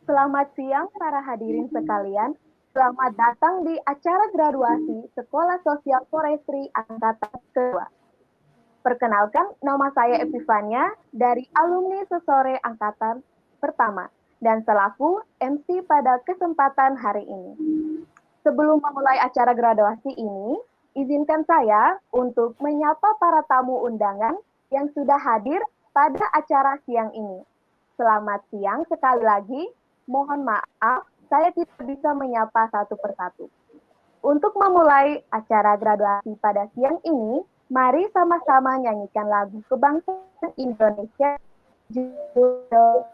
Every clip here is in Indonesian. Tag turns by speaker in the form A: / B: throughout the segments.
A: Selamat siang para hadirin sekalian. Selamat datang di acara graduasi Sekolah Sosial Forestry Angkatan Kedua. Perkenalkan, nama saya Epifania dari alumni Sesore Angkatan Pertama dan selaku MC pada kesempatan hari ini. Sebelum memulai acara graduasi ini, izinkan saya untuk menyapa para tamu undangan yang sudah hadir pada acara siang ini. Selamat siang sekali lagi. Mohon maaf, saya tidak bisa menyapa satu persatu. Untuk memulai acara graduasi pada siang ini, mari sama-sama nyanyikan lagu kebangsaan Indonesia judul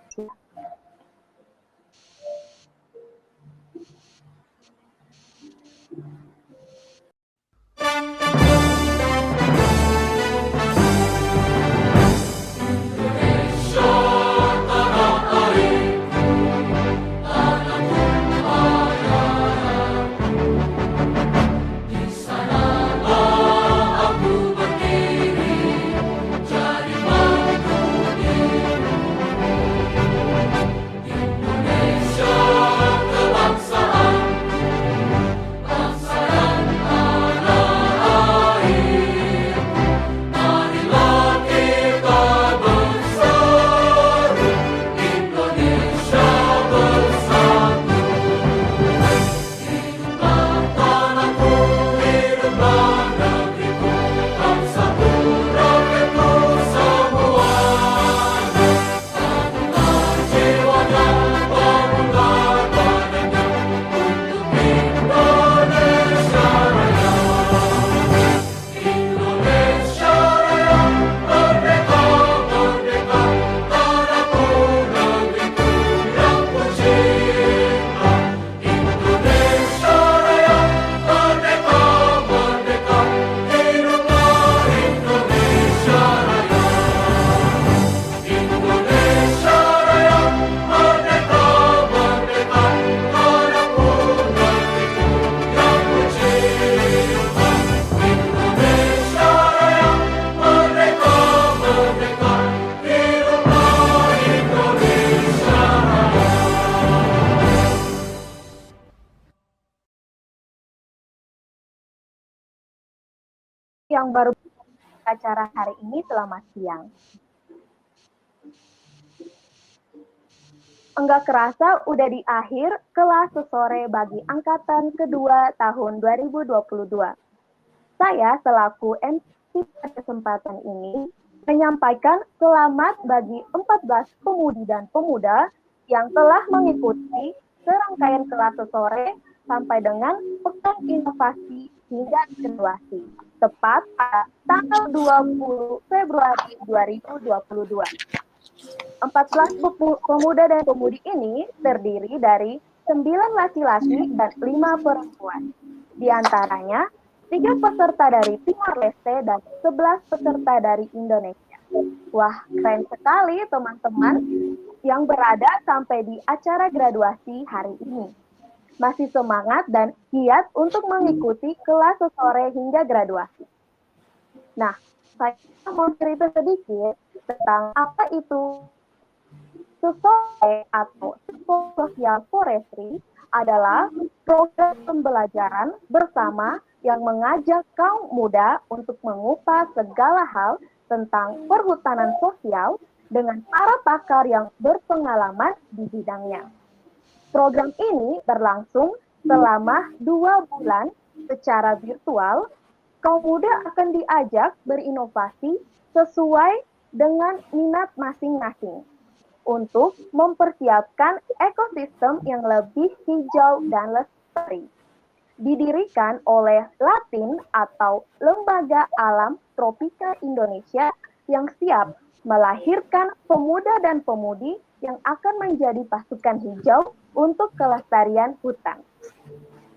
A: yang baru acara hari ini. Selamat siang. Enggak kerasa udah di akhir kelas sesore bagi angkatan kedua tahun 2022. Saya selaku MC pada kesempatan ini menyampaikan selamat bagi 14 pemudi dan pemuda yang telah mengikuti serangkaian kelas sesore sampai dengan Pekan Inovasi hingga Graduasi, tepat pada tanggal 20 Februari 2022. 14 pemuda dan pemudi ini terdiri dari 9 laki-laki dan 5 perempuan. Di antaranya 3 peserta dari Timor Leste dan 11 peserta dari Indonesia. Wah, keren sekali teman-teman yang berada sampai di acara graduasi hari ini. Masih semangat dan giat untuk mengikuti kelas sore hingga graduasi. Nah, saya mau cerita sedikit tentang apa itu Sesore atau Sosial Forestry adalah program pembelajaran bersama yang mengajak kaum muda untuk mengupas segala hal tentang perhutanan sosial dengan para pakar yang berpengalaman di bidangnya. Program ini berlangsung selama 2 bulan secara virtual. Kaum muda akan diajak berinovasi sesuai dengan minat masing-masing untuk mempersiapkan ekosistem yang lebih hijau dan lestari. Didirikan oleh LATIN atau Lembaga Alam Tropika Indonesia yang siap melahirkan pemuda dan pemudi yang akan menjadi pasukan hijau untuk kelestarian hutan.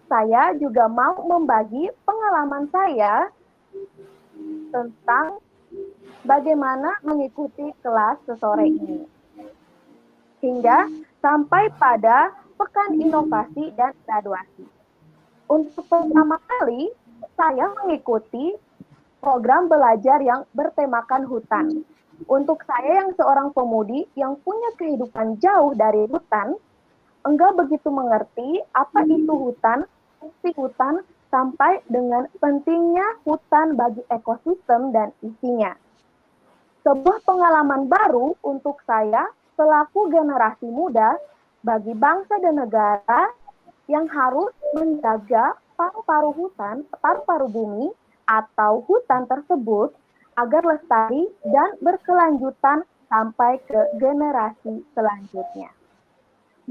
A: Saya juga mau membagi pengalaman saya tentang bagaimana mengikuti kelas sesore ini. Hingga sampai pada Pekan Inovasi dan Graduasi. Untuk pertama kali, saya mengikuti program belajar yang bertemakan hutan. Untuk saya yang seorang pemudi yang punya kehidupan jauh dari hutan, enggak begitu mengerti apa itu hutan, fungsi hutan, sampai dengan pentingnya hutan bagi ekosistem dan isinya. Sebuah pengalaman baru untuk saya selaku generasi muda bagi bangsa dan negara yang harus menjaga paru-paru hutan, paru-paru bumi atau hutan tersebut agar lestari dan berkelanjutan sampai ke generasi selanjutnya.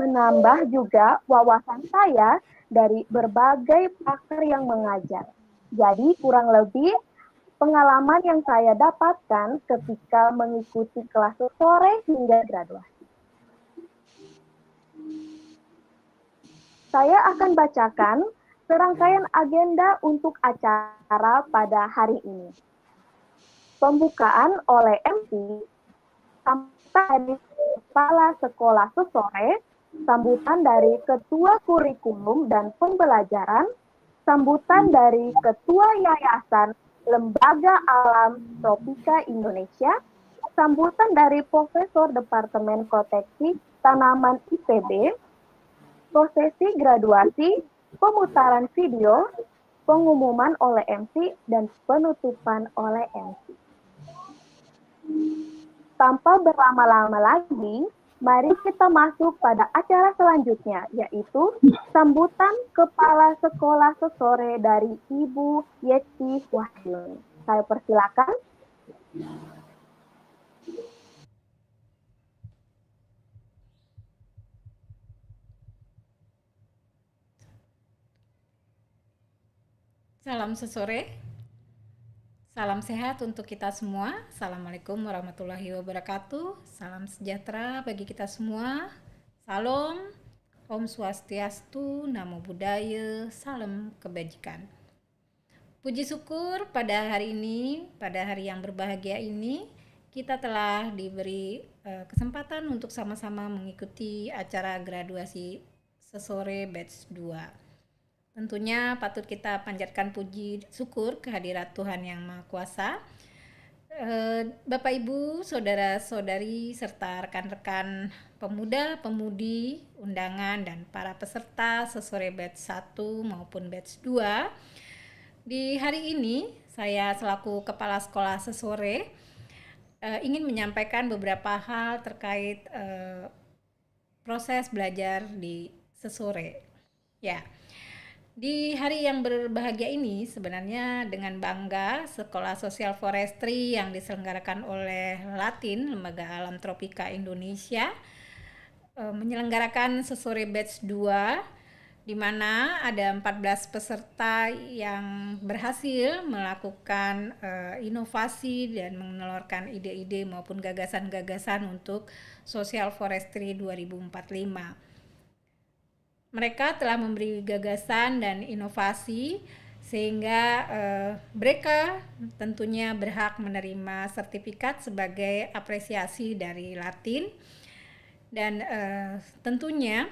A: Menambah juga wawasan saya dari berbagai pakar yang mengajar. Jadi kurang lebih pengalaman yang saya dapatkan ketika mengikuti kelas sore hingga graduasi. Saya akan bacakan serangkaian agenda untuk acara pada hari ini. Pembukaan oleh MC, sambutan dari Kepala Sekolah Sesore, sambutan dari Ketua Kurikulum dan Pembelajaran, sambutan dari Ketua Yayasan Lembaga Alam Tropika Indonesia, sambutan dari Profesor Departemen Proteksi Tanaman IPB, prosesi graduasi, pemutaran video, pengumuman oleh MC, dan penutupan oleh MC. Tanpa berlama-lama lagi, mari kita masuk pada acara selanjutnya, yaitu sambutan Kepala Sekolah Sesore dari Ibu Yeti Wahyuni. Saya persilakan.
B: Salam sesore, salam sehat untuk kita semua. Assalamualaikum warahmatullahi wabarakatuh. Salam sejahtera bagi kita semua. Salam, Om Swastiastu, Namo Buddhaya, salam kebajikan. Puji syukur pada hari ini, pada hari yang berbahagia ini, kita telah diberi kesempatan untuk sama-sama mengikuti acara graduasi sesore batch 2. Tentunya patut kita panjatkan puji syukur kehadirat Tuhan Yang Maha Kuasa. Bapak Ibu, saudara-saudari, serta rekan-rekan pemuda-pemudi, undangan, dan para peserta sesore batch 1 maupun batch 2. Di hari ini, saya selaku Kepala Sekolah Sesore ingin menyampaikan beberapa hal terkait proses belajar di sesore. Ya. Di hari yang berbahagia ini sebenarnya dengan bangga Sekolah Sosial Forestry yang diselenggarakan oleh Latin, Lembaga Alam Tropika Indonesia, menyelenggarakan sesore batch 2 di mana ada 14 peserta yang berhasil melakukan inovasi dan mengeluarkan ide-ide maupun gagasan-gagasan untuk Social Forestry 2045. Mereka telah memberi gagasan dan inovasi sehingga mereka tentunya berhak menerima sertifikat sebagai apresiasi dari Latin. Dan tentunya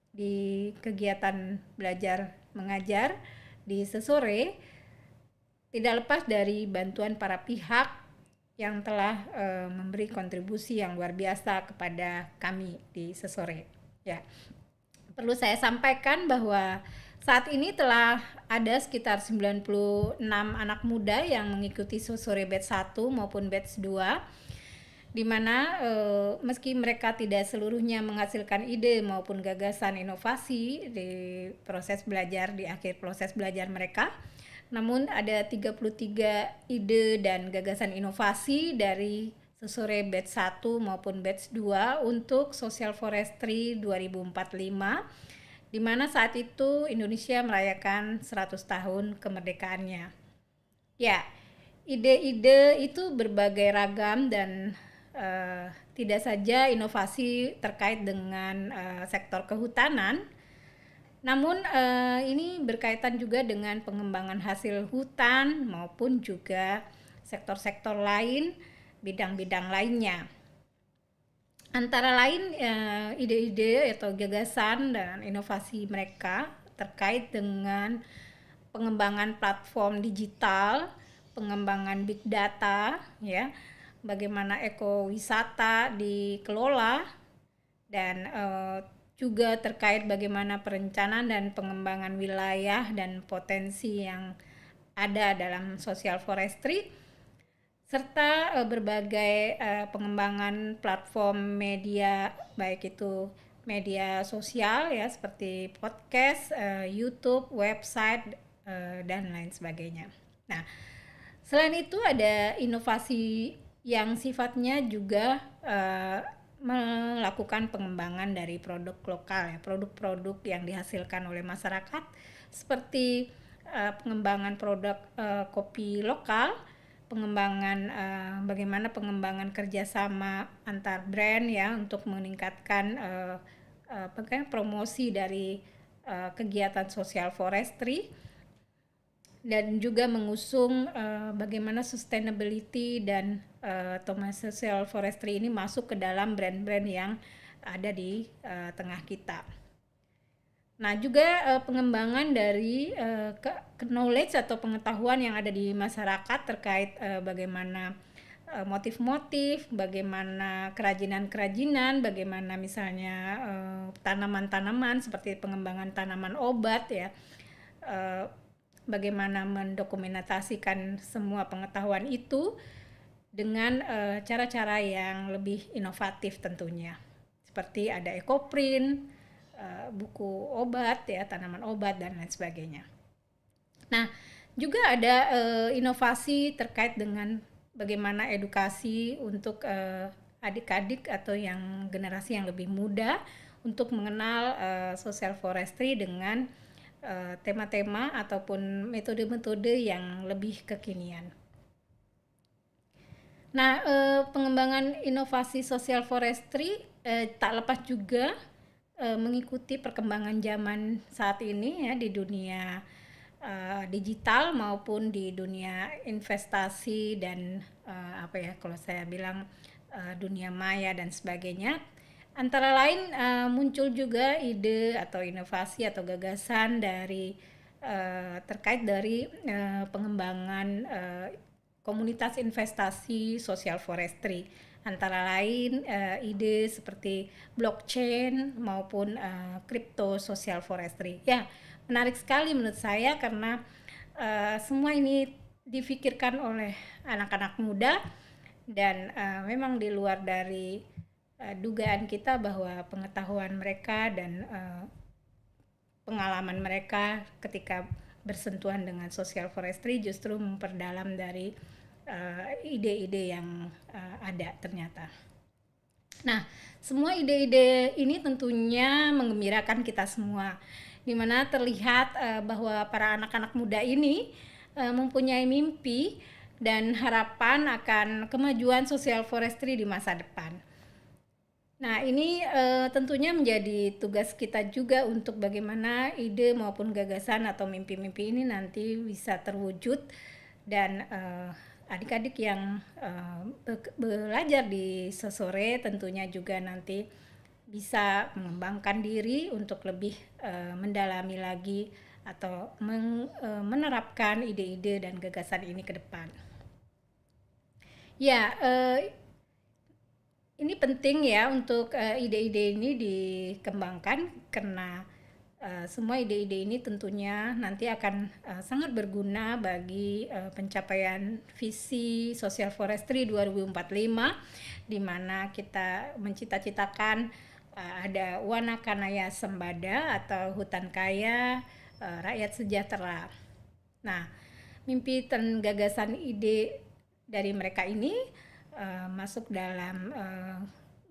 B: di kegiatan belajar mengajar di sesore tidak lepas dari bantuan para pihak yang telah memberi kontribusi yang luar biasa kepada kami di sesore. Ya. Perlu saya sampaikan bahwa saat ini telah ada sekitar 96 anak muda yang mengikuti sesore batch 1 maupun batch 2, di mana meski mereka tidak seluruhnya menghasilkan ide maupun gagasan inovasi di proses belajar, di akhir proses belajar mereka, namun ada 33 ide dan gagasan inovasi dari sesore batch 1 maupun batch 2 untuk Social Forestry 2045, di mana saat itu Indonesia merayakan 100 tahun kemerdekaannya. Ya, ide-ide itu berbagai ragam dan tidak saja inovasi terkait dengan sektor kehutanan, namun ini berkaitan juga dengan pengembangan hasil hutan maupun juga sektor-sektor lain, bidang-bidang lainnya. Antara lain ide-ide atau gagasan dan inovasi mereka terkait dengan pengembangan platform digital, pengembangan big data, ya, bagaimana ekowisata dikelola, dan juga terkait bagaimana perencanaan dan pengembangan wilayah dan potensi yang ada dalam social forestry, serta berbagai pengembangan platform media, baik itu media sosial ya seperti podcast, YouTube, website, dan lain sebagainya. Nah, selain itu ada inovasi yang sifatnya juga melakukan pengembangan dari produk lokal ya, produk-produk yang dihasilkan oleh masyarakat seperti pengembangan produk kopi lokal, pengembangan bagaimana pengembangan kerjasama antar brand ya untuk meningkatkan promosi dari kegiatan social forestry, dan juga mengusung bagaimana sustainability dan social forestry ini masuk ke dalam brand-brand yang ada di tengah kita. Nah, juga pengembangan dari knowledge atau pengetahuan yang ada di masyarakat terkait bagaimana motif-motif, bagaimana kerajinan-kerajinan, bagaimana misalnya tanaman-tanaman seperti pengembangan tanaman obat ya, bagaimana mendokumentasikan semua pengetahuan itu dengan cara-cara yang lebih inovatif tentunya. Seperti ada ekoprint, buku obat ya, tanaman obat dan lain sebagainya. Nah, juga ada inovasi terkait dengan bagaimana edukasi untuk adik-adik atau yang generasi yang lebih muda untuk mengenal social forestry dengan tema-tema ataupun metode-metode yang lebih kekinian. Nah, pengembangan inovasi social forestry tak lepas juga mengikuti perkembangan zaman saat ini ya di dunia digital maupun di dunia investasi dan kalau saya bilang dunia maya dan sebagainya. Antara lain muncul juga ide atau inovasi atau gagasan dari terkait dari pengembangan komunitas investasi social forestry. Antara lain ide seperti blockchain maupun crypto social forestry. Ya, menarik sekali menurut saya karena semua ini difikirkan oleh anak-anak muda dan memang di luar dari dugaan kita bahwa pengetahuan mereka dan pengalaman mereka ketika bersentuhan dengan social forestry justru memperdalam dari ide-ide yang ada ternyata. Nah, semua ide-ide ini tentunya menggembirakan kita semua, di mana terlihat bahwa para anak-anak muda ini mempunyai mimpi dan harapan akan kemajuan social forestry di masa depan. Nah, ini tentunya menjadi tugas kita juga untuk bagaimana ide maupun gagasan atau mimpi-mimpi ini nanti bisa terwujud dan adik-adik yang belajar di Sesore tentunya juga nanti bisa mengembangkan diri untuk lebih mendalami lagi atau menerapkan ide-ide dan gagasan ini ke depan. Ya, ini penting ya untuk ide-ide ini dikembangkan karena semua ide-ide ini tentunya nanti akan sangat berguna bagi pencapaian visi Social Forestry 2045, di mana kita mencita-citakan ada Wanakanaya Sembada atau hutan kaya, rakyat sejahtera. Nah, mimpi dan gagasan ide dari mereka ini masuk dalam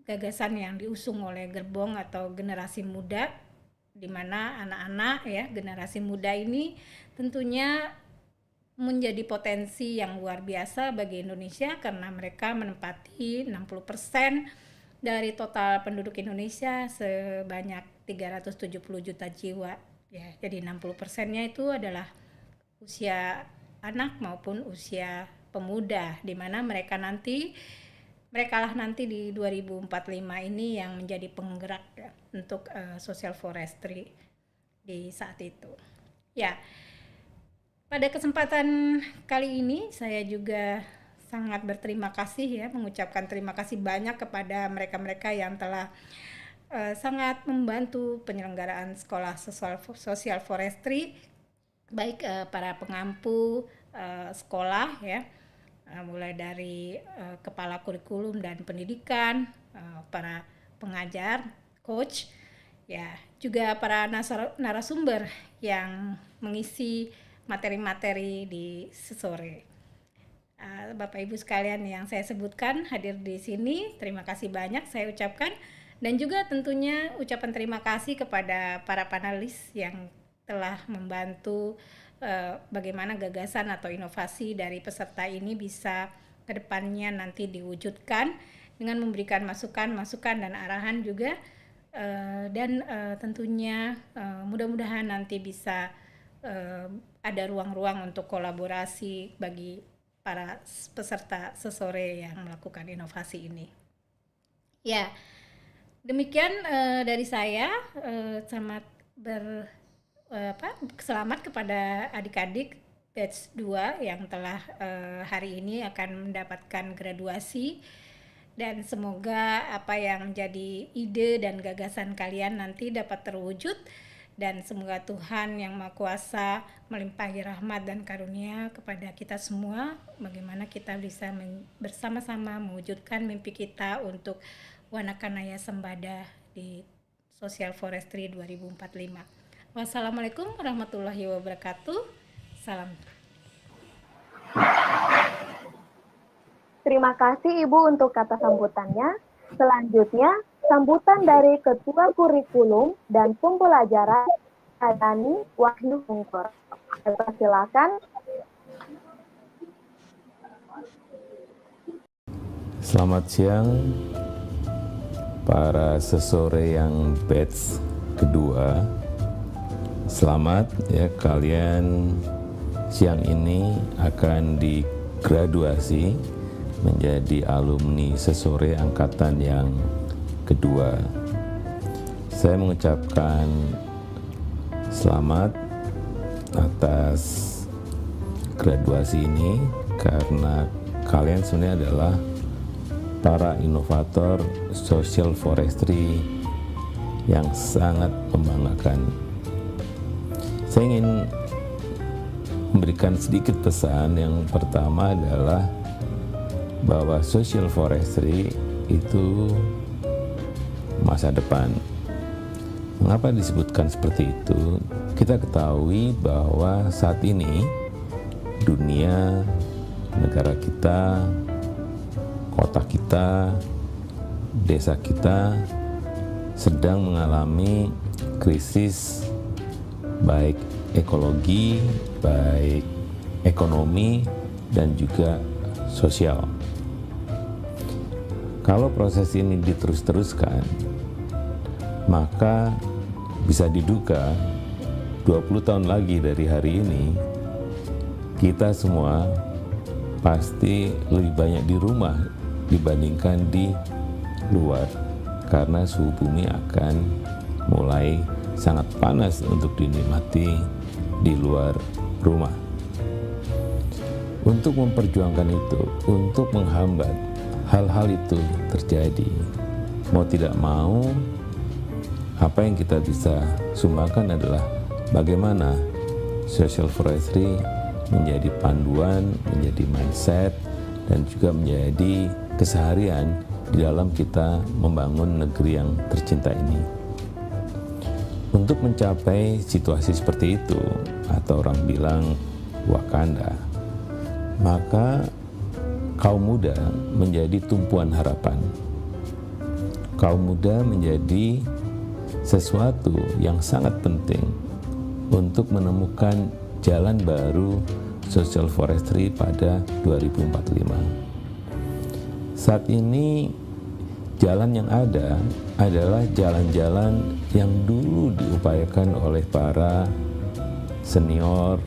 B: gagasan yang diusung oleh Gerbong atau generasi muda, di mana anak-anak ya generasi muda ini tentunya menjadi potensi yang luar biasa bagi Indonesia karena mereka menempati 60% dari total penduduk Indonesia sebanyak 370 juta jiwa ya. Jadi 60%-nya itu adalah usia anak maupun usia pemuda, di mana mereka lah nanti di 2045 ini yang menjadi penggerak ya, untuk social forestry di saat itu. Ya, pada kesempatan kali ini saya juga sangat berterima kasih ya, mengucapkan terima kasih banyak kepada mereka-mereka yang telah sangat membantu penyelenggaraan sekolah sosial forestry, baik para pengampu sekolah ya, mulai dari kepala kurikulum dan pendidikan, para pengajar, coach, ya juga para narasumber yang mengisi materi-materi di sore. Bapak Ibu sekalian yang saya sebutkan hadir di sini, terima kasih banyak saya ucapkan, dan juga tentunya ucapan terima kasih kepada para panelis yang telah membantu bagaimana gagasan atau inovasi dari peserta ini bisa kedepannya nanti diwujudkan dengan memberikan masukan dan arahan juga, dan tentunya mudah-mudahan nanti bisa ada ruang-ruang untuk kolaborasi bagi para peserta sesore yang melakukan inovasi ini. Ya, demikian dari saya. Selamat kepada adik-adik batch 2 yang telah hari ini akan mendapatkan graduasi, dan semoga apa yang menjadi ide dan gagasan kalian nanti dapat terwujud, dan semoga Tuhan Yang Maha Kuasa melimpahi rahmat dan karunia kepada kita semua, bagaimana kita bisa bersama-sama mewujudkan mimpi kita untuk Wanakanaya Sembada di Social Forestry 2045. Wassalamualaikum warahmatullahi wabarakatuh. Salam.
A: Terima kasih Ibu untuk kata sambutannya. Selanjutnya, sambutan dari Ketua Kurikulum dan Pembelajaran Adani Wahyu Hungkor. Silakan.
C: Selamat siang para sesore yang batch kedua. Selamat ya, kalian siang ini akan digraduasi menjadi alumni sesore angkatan yang kedua. Saya mengucapkan selamat atas graduasi ini karena kalian sebenarnya adalah para inovator social forestry yang sangat membanggakan. Saya ingin memberikan sedikit pesan. Yang pertama adalah bahwa social forestry itu masa depan. Mengapa disebutkan seperti itu? Kita ketahui bahwa saat ini dunia, negara kita, kota kita, desa kita sedang mengalami krisis baik ekologi, baik ekonomi, dan juga sosial. Kalau proses ini diterus-teruskan, maka bisa diduga 20 tahun lagi dari hari ini, kita semua pasti lebih banyak di rumah dibandingkan di luar, karena suhu bumi akan mulai sangat panas untuk dinikmati di luar rumah. Untuk memperjuangkan itu, untuk menghambat hal-hal itu terjadi, mau tidak mau, apa yang kita bisa sumbangkan adalah bagaimana social forestry menjadi panduan, menjadi mindset, dan juga menjadi keseharian di dalam kita membangun negeri yang tercinta ini. Untuk mencapai situasi seperti itu, atau orang bilang Wakanda, maka kaum muda menjadi tumpuan harapan. Kaum muda menjadi sesuatu yang sangat penting untuk menemukan jalan baru social forestry pada 2045. Saat ini jalan yang ada adalah jalan-jalan yang dulu diupayakan oleh para senior,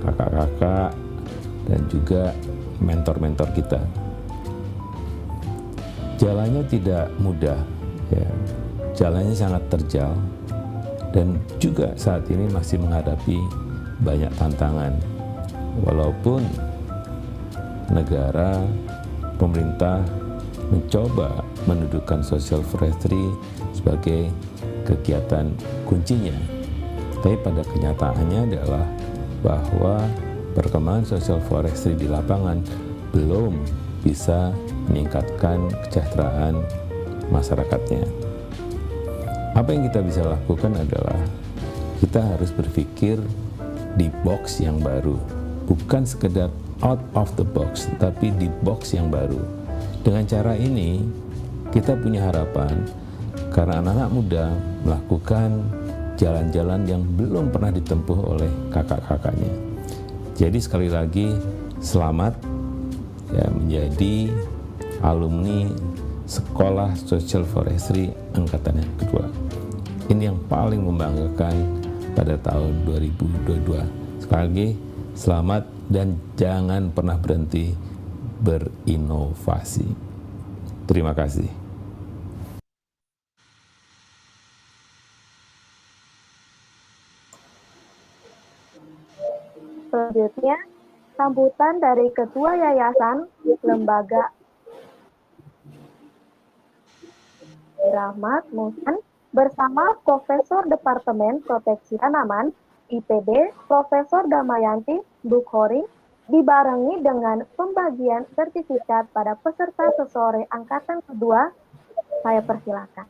C: kakak-kakak, dan juga mentor-mentor kita. Jalannya tidak mudah, ya. Jalannya sangat terjal, dan juga saat ini masih menghadapi banyak tantangan. Walaupun negara, pemerintah mencoba mendudukan social forestry sebagai kegiatan kuncinya. Tapi pada kenyataannya adalah bahwa perkembangan social forestry di lapangan belum bisa meningkatkan kesejahteraan masyarakatnya. Apa yang kita bisa lakukan adalah kita harus berpikir di box yang baru, bukan sekedar out of the box, tapi di box yang baru. Dengan cara ini, kita punya harapan karena anak-anak muda melakukan jalan-jalan yang belum pernah ditempuh oleh kakak-kakaknya. Jadi sekali lagi, selamat ya, menjadi alumni Sekolah Social Forestry Angkatan yang kedua. Ini yang paling membanggakan pada tahun 2022. Sekali lagi, selamat dan jangan pernah berhenti berinovasi. Terima kasih.
A: Selanjutnya, sambutan dari Ketua Yayasan Lembaga Rahmat Musan bersama Profesor Departemen Proteksi Tanaman IPB Profesor Damayanti Bukhori dibarengi dengan pembagian sertifikat pada peserta sesore angkatan kedua. Saya persilakan.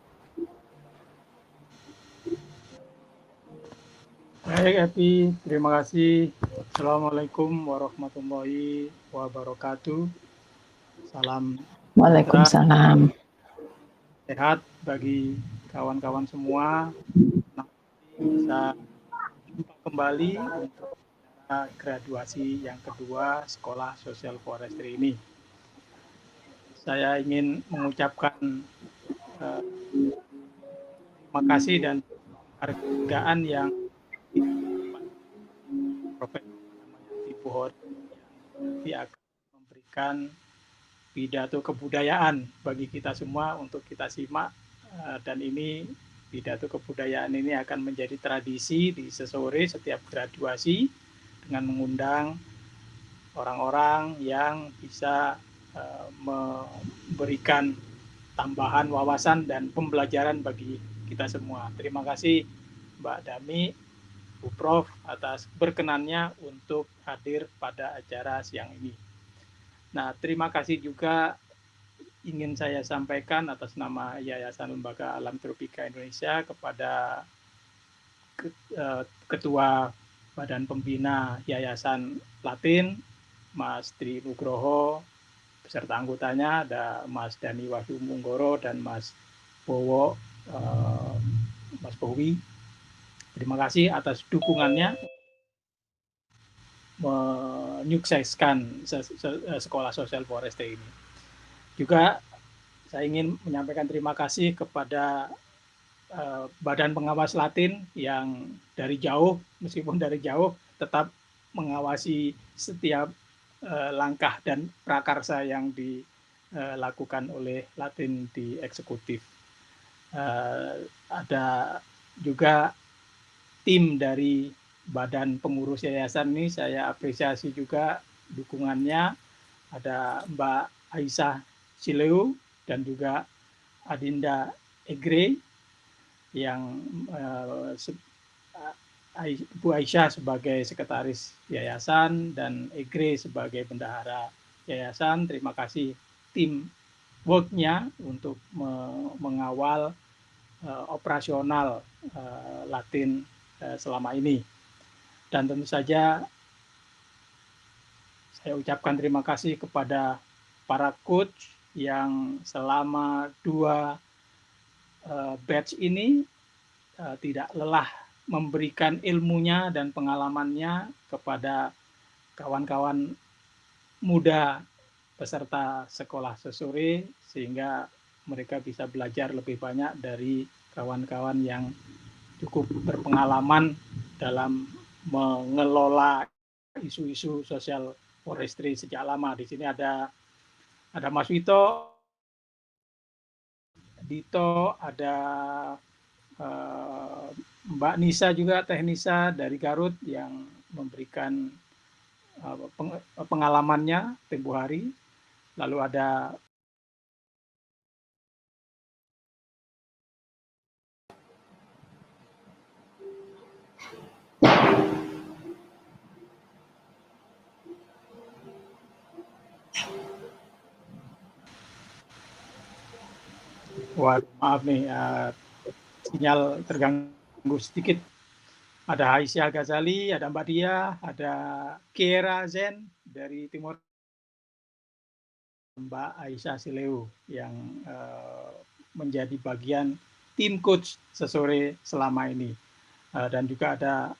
D: Baik, Epi, terima kasih. Assalamualaikum warahmatullahi wabarakatuh. Salam
E: Waalaikumsalam.
D: sehat bagi kawan-kawan semua. Bisa jumpa kembali untuk acara graduasi yang kedua Sekolah Social Forestry ini. Saya ingin mengucapkan terima kasih dan penghargaan yang Profesor Damayanti Bukhori nanti akan memberikan pidato kebudayaan bagi kita semua untuk kita simak, dan ini pidato kebudayaan ini akan menjadi tradisi di sesore setiap graduasi dengan mengundang orang-orang yang bisa memberikan tambahan wawasan dan pembelajaran bagi kita semua. Terima kasih Mbak Dami, Bu Prof atas berkenannya untuk hadir pada acara siang ini. Nah, terima kasih juga ingin saya sampaikan atas nama Yayasan Lembaga Alam Tropika Indonesia kepada Ketua Badan Pembina Yayasan Latin, Mas Tri Nugroho, beserta anggotanya ada Mas Dani Wahyu Munggoro dan Mas Bowo, Mas Bowi. Terima kasih atas dukungannya menyukseskan Sekolah Social Forestry ini. Juga saya ingin menyampaikan terima kasih kepada Badan Pengawas Latin yang dari jauh, meskipun dari jauh, tetap mengawasi setiap langkah dan prakarsa yang dilakukan oleh Latin di eksekutif. Ada juga tim dari Badan Pengurus Yayasan ini, saya apresiasi juga dukungannya. Ada Mbak Aisyah Sileu dan juga Adinda Egre yang Bu Aisyah sebagai sekretaris yayasan dan Egre sebagai bendahara yayasan. Terima kasih tim work-nya untuk mengawal operasional Latin selama ini. Dan tentu saja saya ucapkan terima kasih kepada para coach yang selama 2 batch ini tidak lelah memberikan ilmunya dan pengalamannya kepada kawan-kawan muda peserta sekolah sesore, sehingga mereka bisa belajar lebih banyak dari kawan-kawan yang cukup berpengalaman dalam mengelola isu-isu sosial forestry sejak lama. Di sini ada Mas Wito, Dito, ada Mbak Nisa juga, Teh Nisa dari Garut yang memberikan pengalamannya tempo hari. Lalu ada Wah, maaf nih, sinyal terganggu sedikit. Ada Aisyah Ghazali, ada Mbak Dia, ada Kiera Zen dari Timur, Mbak Aisyah Sileu yang menjadi bagian tim coach sesore selama ini. Dan juga ada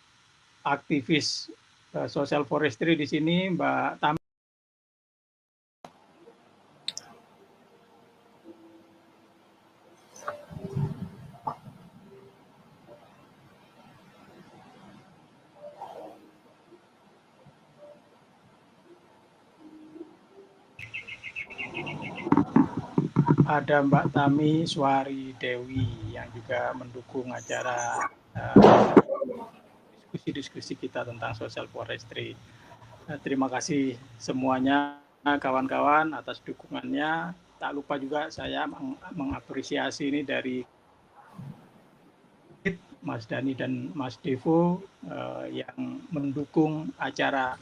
D: aktivis social forestry di sini, Mbak Tami. Ada Mbak Tami Suari Dewi yang juga mendukung acara diskusi-diskusi kita tentang social forestry. Terima kasih semuanya kawan-kawan atas dukungannya. Tak lupa juga saya mengapresiasi ini dari Mas Dani dan Mas Devo yang mendukung acara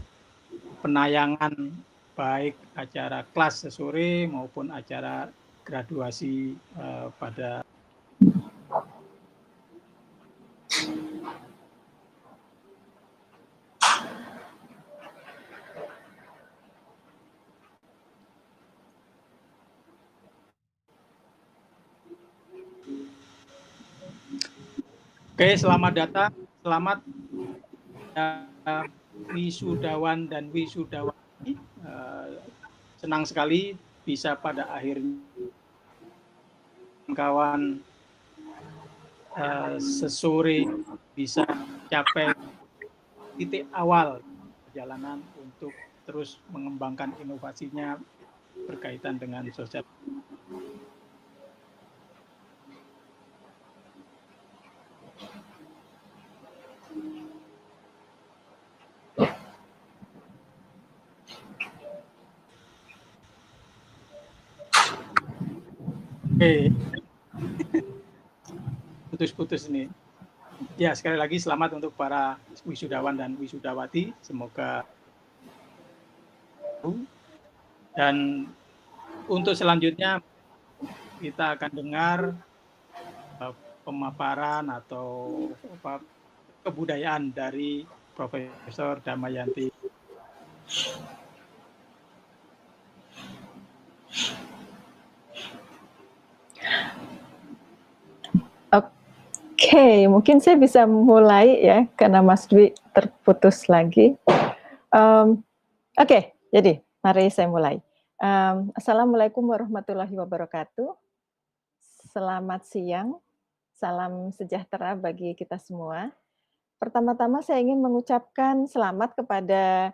D: penayangan baik acara kelas sore maupun acara graduasi pada Oke, selamat datang, selamat wisudawan dan wisudawati. Senang sekali bisa pada akhirnya kawan sesore bisa capai titik awal perjalanan untuk terus mengembangkan inovasinya berkaitan dengan sosial. Oke, putus-putus nih. Ya, sekali lagi selamat untuk para wisudawan dan wisudawati. Semoga. Dan untuk selanjutnya kita akan dengar pemaparan atau kebudayaan dari Profesor Damayanti.
E: Oke, mungkin saya bisa mulai ya, karena Mas Dwi terputus lagi. Oke, jadi mari saya mulai. Assalamualaikum warahmatullahi wabarakatuh. Selamat siang, salam sejahtera bagi kita semua. Pertama-tama saya ingin mengucapkan selamat kepada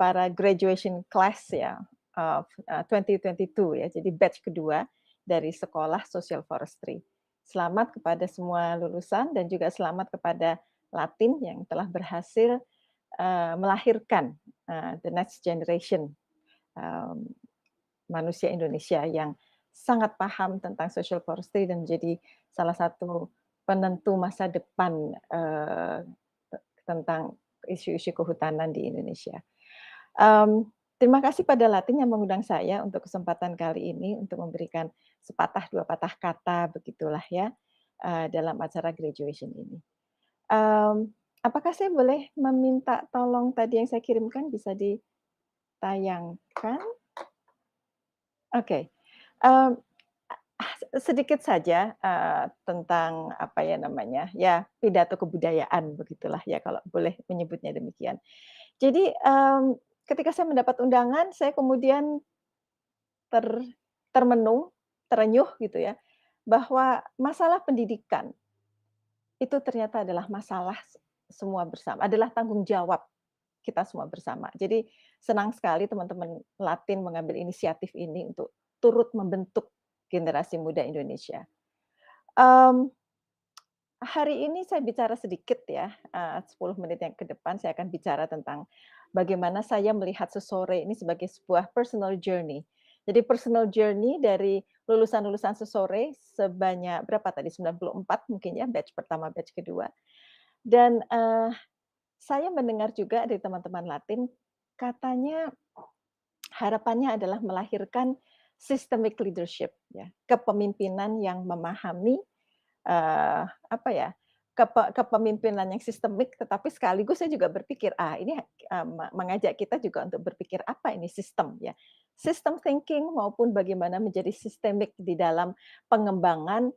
E: para graduation class ya, of 2022 ya, jadi batch kedua dari Sekolah Social Forestry. Selamat kepada semua lulusan dan juga selamat kepada Latin yang telah berhasil melahirkan the next generation manusia Indonesia yang sangat paham tentang social forestry dan menjadi salah satu penentu masa depan tentang isu-isu kehutanan di Indonesia. Terima kasih pada Latin yang mengundang saya untuk kesempatan kali ini untuk memberikan sepatah dua patah kata begitulah ya dalam acara graduation ini. Apakah saya boleh meminta tolong tadi yang saya kirimkan bisa ditayangkan? Oke. Sedikit saja tentang apa ya namanya ya pidato kebudayaan begitulah ya kalau boleh menyebutnya demikian. Jadi ketika saya mendapat undangan saya kemudian termenung, terenyuh gitu ya bahwa masalah pendidikan itu ternyata adalah masalah semua bersama, adalah tanggung jawab kita semua bersama. Jadi senang sekali teman-teman Latin mengambil inisiatif ini untuk turut membentuk generasi muda Indonesia. Hari ini saya bicara sedikit ya, 10 menit yang ke depan saya akan bicara tentang bagaimana saya melihat sesore ini sebagai sebuah personal journey. Jadi personal journey dari lulusan-lulusan sesore sebanyak berapa tadi, 94 mungkin ya, batch pertama, batch kedua. Dan saya mendengar juga dari teman-teman Latin, katanya harapannya adalah melahirkan systemic leadership, ya, kepemimpinan yang memahami apa ya, kepemimpinan yang sistemik, tetapi sekaligus saya juga berpikir, ini mengajak kita juga untuk berpikir apa ini sistem ya. System thinking maupun bagaimana menjadi sistemik di dalam pengembangan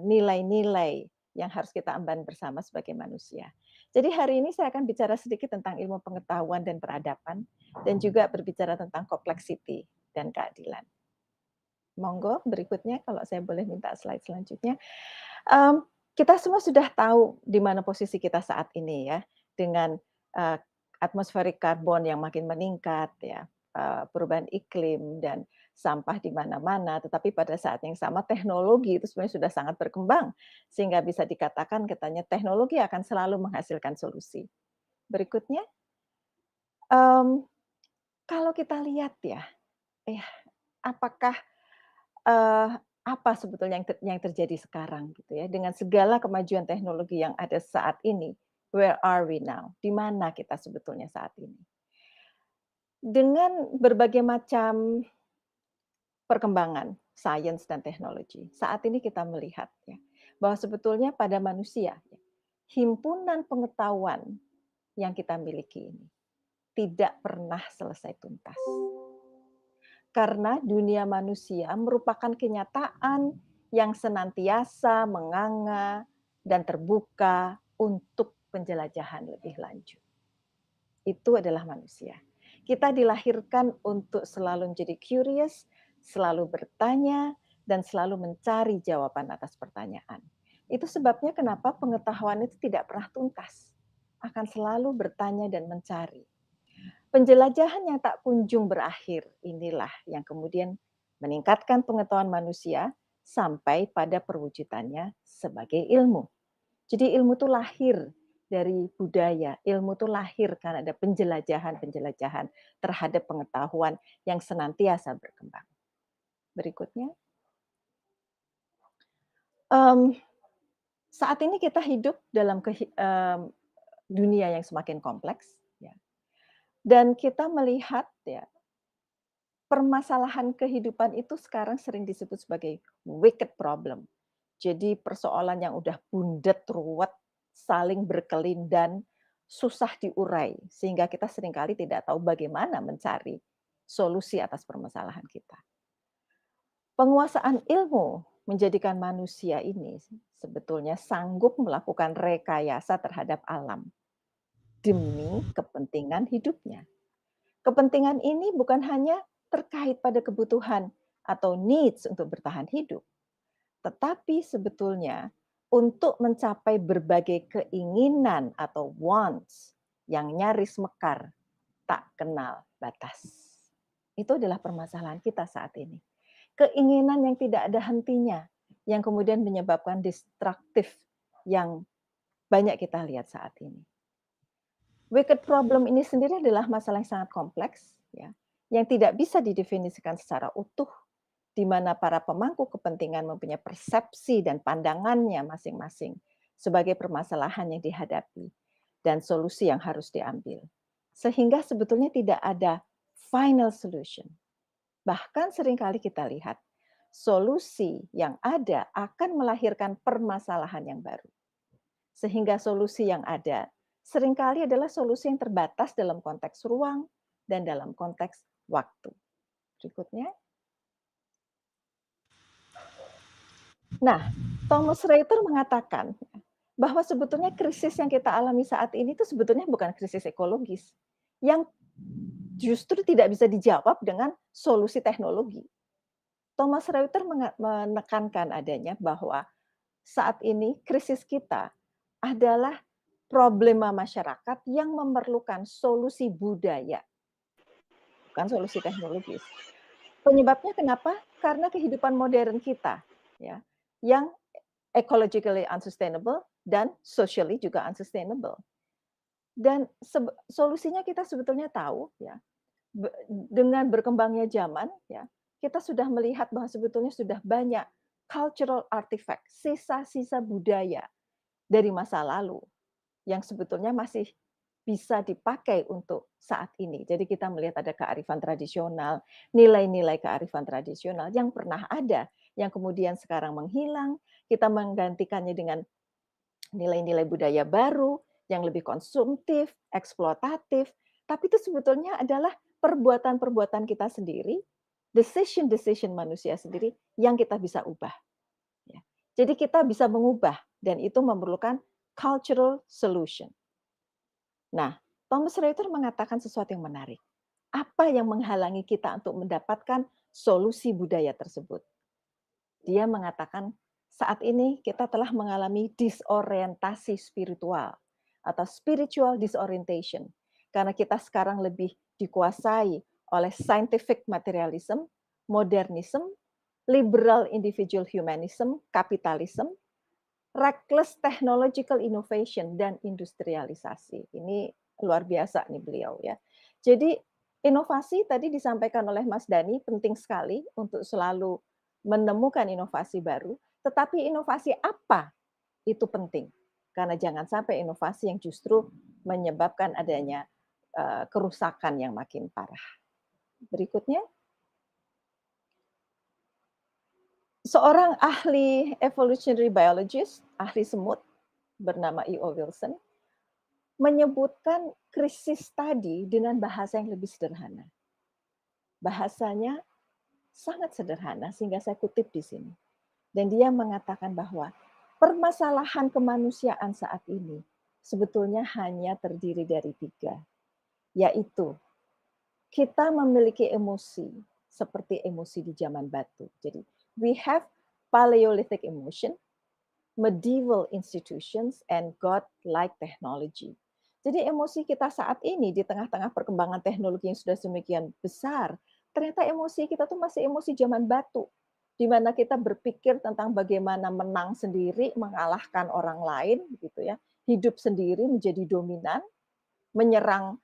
E: nilai-nilai yang harus kita emban bersama sebagai manusia. Jadi hari ini saya akan bicara sedikit tentang ilmu pengetahuan dan peradaban dan juga berbicara tentang complexity dan keadilan. Monggo berikutnya kalau saya boleh minta slide selanjutnya. Kita semua sudah tahu di mana posisi kita saat ini ya, dengan atmosferik karbon yang makin meningkat ya, perubahan iklim dan sampah di mana-mana, tetapi pada saat yang sama teknologi itu sebenarnya sudah sangat berkembang sehingga bisa dikatakan katanya teknologi akan selalu menghasilkan solusi. Berikutnya, kalau kita lihat ya, apakah apa sebetulnya yang terjadi sekarang gitu ya, dengan segala kemajuan teknologi yang ada saat ini, where are we now? Di mana kita sebetulnya saat ini? Dengan berbagai macam perkembangan sains dan teknologi, saat ini kita melihat ya, bahwa sebetulnya pada manusia, ya, himpunan pengetahuan yang kita miliki ini tidak pernah selesai tuntas. Karena dunia manusia merupakan kenyataan yang senantiasa menganga dan terbuka untuk penjelajahan lebih lanjut. Itu adalah manusia. Kita dilahirkan untuk selalu menjadi curious, selalu bertanya, dan selalu mencari jawaban atas pertanyaan. Itu sebabnya kenapa pengetahuan itu tidak pernah tuntas. Akan selalu bertanya dan mencari. Penjelajahan yang tak kunjung berakhir inilah yang kemudian meningkatkan pengetahuan manusia sampai pada perwujudannya sebagai ilmu. Jadi ilmu itu lahir dari budaya, ilmu itu lahir karena ada penjelajahan-penjelajahan terhadap pengetahuan yang senantiasa berkembang. Berikutnya. Saat ini kita hidup dalam dunia yang semakin kompleks, ya. Dan kita melihat ya, permasalahan kehidupan itu sekarang sering disebut sebagai wicked problem. Jadi persoalan yang udah bundet, ruwet, saling berkelindan, susah diurai, sehingga kita seringkali tidak tahu bagaimana mencari solusi atas permasalahan kita. Penguasaan ilmu menjadikan manusia ini sebetulnya sanggup melakukan rekayasa terhadap alam demi kepentingan hidupnya. Kepentingan ini bukan hanya terkait pada kebutuhan atau needs untuk bertahan hidup, tetapi sebetulnya untuk mencapai berbagai keinginan atau wants yang nyaris mekar, tak kenal batas. Itu adalah permasalahan kita saat ini. Keinginan yang tidak ada hentinya, yang kemudian menyebabkan destruktif yang banyak kita lihat saat ini. Wicked problem ini sendiri adalah masalah yang sangat kompleks, ya, yang tidak bisa didefinisikan secara utuh, di mana para pemangku kepentingan mempunyai persepsi dan pandangannya masing-masing sebagai permasalahan yang dihadapi dan solusi yang harus diambil. Sehingga sebetulnya tidak ada final solution. Bahkan seringkali kita lihat solusi yang ada akan melahirkan permasalahan yang baru. Sehingga solusi yang ada seringkali adalah solusi yang terbatas dalam konteks ruang dan dalam konteks waktu. Berikutnya. Nah, Thomas Reiter mengatakan bahwa sebetulnya krisis yang kita alami saat ini itu sebetulnya bukan krisis ekologis, yang justru tidak bisa dijawab dengan solusi teknologi. Thomas Reiter menekankan adanya bahwa saat ini krisis kita adalah problema masyarakat yang memerlukan solusi budaya, bukan solusi teknologis. Penyebabnya kenapa? Karena kehidupan modern kita, ya, yang ecologically unsustainable dan socially juga unsustainable. Dan solusinya kita sebetulnya tahu, ya, dengan berkembangnya zaman, ya, kita sudah melihat bahwa sebetulnya sudah banyak cultural artifact, sisa-sisa budaya dari masa lalu yang sebetulnya masih bisa dipakai untuk saat ini. Jadi kita melihat ada kearifan tradisional, nilai-nilai kearifan tradisional yang pernah ada, yang kemudian sekarang menghilang, kita menggantikannya dengan nilai-nilai budaya baru yang lebih konsumtif, eksploitatif, tapi itu sebetulnya adalah perbuatan-perbuatan kita sendiri, decision-decision manusia sendiri yang kita bisa ubah. Ya. Jadi kita bisa mengubah dan itu memerlukan cultural solution. Nah, Thomas Reuter mengatakan sesuatu yang menarik. Apa yang menghalangi kita untuk mendapatkan solusi budaya tersebut? Dia mengatakan saat ini kita telah mengalami disorientasi spiritual atau spiritual disorientation karena kita sekarang lebih dikuasai oleh scientific materialism, modernism, liberal individual humanism, kapitalisme, reckless technological innovation dan industrialisasi. Ini luar biasa nih beliau ya. Jadi inovasi tadi disampaikan oleh Mas Dani penting sekali untuk selalu menemukan inovasi baru, tetapi inovasi apa itu penting. Karena jangan sampai inovasi yang justru menyebabkan adanya kerusakan yang makin parah. Berikutnya, seorang ahli evolutionary biologist, ahli semut bernama E.O. Wilson, menyebutkan krisis tadi dengan bahasa yang lebih sederhana. Bahasanya sangat sederhana sehingga saya kutip di sini. Dan dia mengatakan bahwa permasalahan kemanusiaan saat ini sebetulnya hanya terdiri dari 3, yaitu kita memiliki emosi seperti emosi di zaman batu. Jadi we have Paleolithic emotion, medieval institutions, and God-like technology. Jadi emosi kita saat ini di tengah-tengah perkembangan teknologi yang sudah demikian besar, ternyata emosi kita tuh masih emosi zaman batu, di mana kita berpikir tentang bagaimana menang sendiri, mengalahkan orang lain, gitu ya, hidup sendiri menjadi dominan, menyerang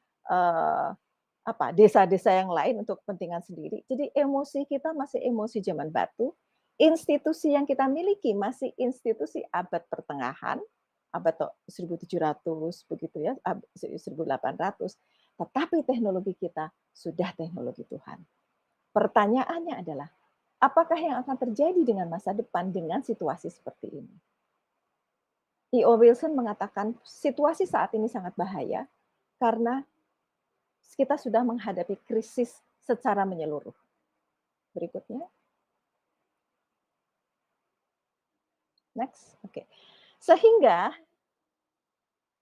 E: desa-desa yang lain untuk kepentingan sendiri. Jadi emosi kita masih emosi zaman batu, institusi yang kita miliki masih institusi abad pertengahan, abad 1700 begitu ya, 1800, tetapi teknologi kita sudah teknologi Tuhan. Pertanyaannya adalah, apakah yang akan terjadi dengan masa depan dengan situasi seperti ini? E.O. Wilson mengatakan situasi saat ini sangat bahaya karena kita sudah menghadapi krisis secara menyeluruh. Berikutnya. Next. Oke. Sehingga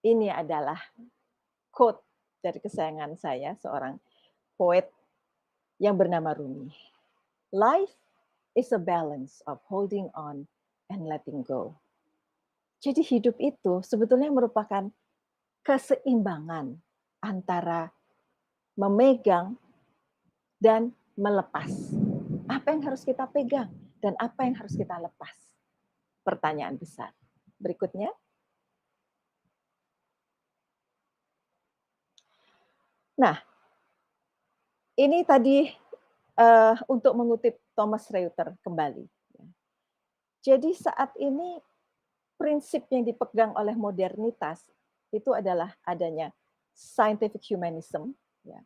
E: ini adalah quote dari kesayangan saya, seorang poet yang bernama Rumi. Life is a balance of holding on and letting go. Jadi hidup itu sebetulnya merupakan keseimbangan antara memegang dan melepas. Apa yang harus kita pegang dan apa yang harus kita lepas? Pertanyaan besar. Berikutnya. Nah, ini tadi untuk mengutip Thomas Reuter kembali. Jadi saat ini prinsip yang dipegang oleh modernitas itu adalah adanya scientific humanism. Ya.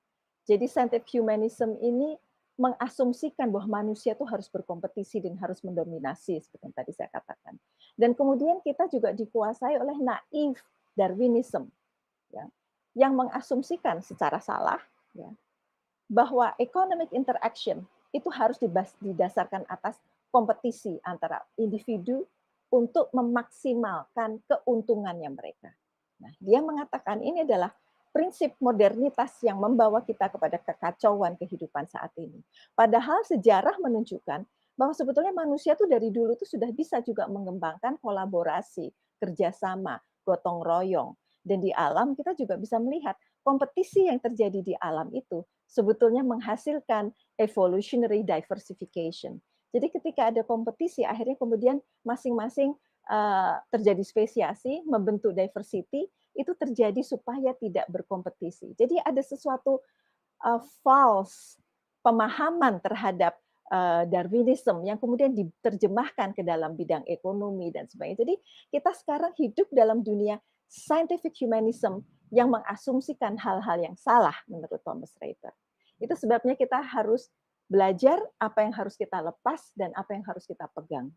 E: Jadi scientific humanism ini mengasumsikan bahwa manusia itu harus berkompetisi dan harus mendominasi, seperti yang tadi saya katakan. Dan kemudian kita juga dikuasai oleh naif Darwinism, ya, yang mengasumsikan secara salah ya, bahwa economic interaction itu harus didasarkan atas kompetisi antara individu untuk memaksimalkan keuntungannya mereka. Nah, dia mengatakan ini adalah prinsip modernitas yang membawa kita kepada kekacauan kehidupan saat ini. Padahal sejarah menunjukkan bahwa sebetulnya manusia itu dari dulu itu sudah bisa juga mengembangkan kolaborasi, kerjasama, gotong royong. Dan di alam kita juga bisa melihat kompetisi yang terjadi di alam itu sebetulnya menghasilkan evolutionary diversification. Jadi ketika ada kompetisi, akhirnya kemudian masing-masing terjadi spesiasi, membentuk diversity, itu terjadi supaya tidak berkompetisi. Jadi ada sesuatu false pemahaman terhadap Darwinism yang kemudian diterjemahkan ke dalam bidang ekonomi dan sebagainya. Jadi kita sekarang hidup dalam dunia scientific humanism yang mengasumsikan hal-hal yang salah menurut Thomas Rader. Itu sebabnya kita harus belajar apa yang harus kita lepas dan apa yang harus kita pegang.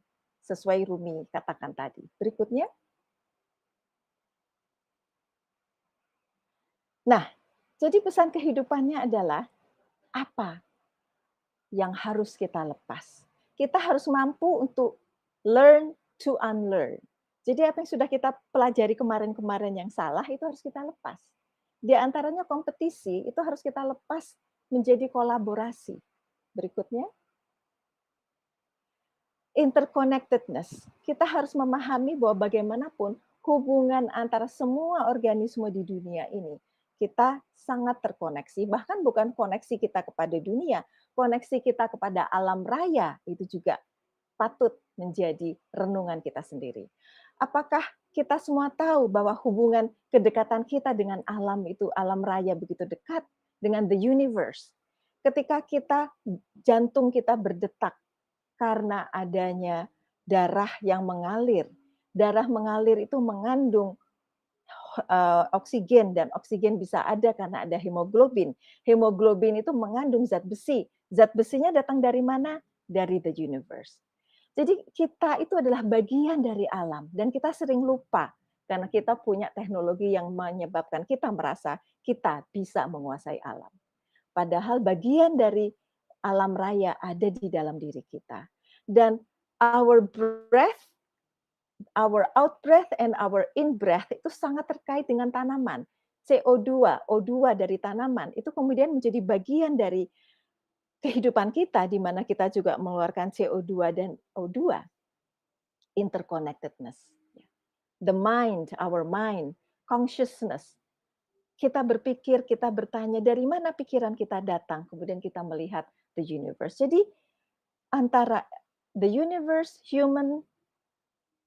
E: Sesuai Rumi katakan tadi. Berikutnya. Nah, jadi pesan kehidupannya adalah apa yang harus kita lepas. Kita harus mampu untuk learn to unlearn. Jadi apa yang sudah kita pelajari kemarin-kemarin yang salah itu harus kita lepas. Di antaranya kompetisi itu harus kita lepas menjadi kolaborasi. Berikutnya. Interconnectedness. Kita harus memahami bahwa bagaimanapun hubungan antara semua organisme di dunia ini, kita sangat terkoneksi, bahkan bukan koneksi kita kepada dunia, koneksi kita kepada alam raya itu juga patut menjadi renungan kita sendiri. Apakah kita semua tahu bahwa hubungan kedekatan kita dengan alam itu, alam raya begitu dekat dengan the universe. Ketika jantung kita berdetak karena adanya darah yang mengalir. Darah mengalir itu mengandung oksigen, dan oksigen bisa ada karena ada hemoglobin. Hemoglobin itu mengandung zat besi. Zat besinya datang dari mana? Dari the universe. Jadi kita itu adalah bagian dari alam, dan kita sering lupa karena kita punya teknologi yang menyebabkan kita merasa kita bisa menguasai alam. Padahal bagian dari alam raya ada di dalam diri kita. Dan our breath, our out breath and our in breath itu sangat terkait dengan tanaman. CO2, O2 dari tanaman itu kemudian menjadi bagian dari kehidupan kita, di mana kita juga mengeluarkan CO2 dan O2. Interconnectedness. The mind, our mind, consciousness. Kita berpikir, kita bertanya dari mana pikiran kita datang, kemudian kita melihat the universe. Jadi antara the universe, human,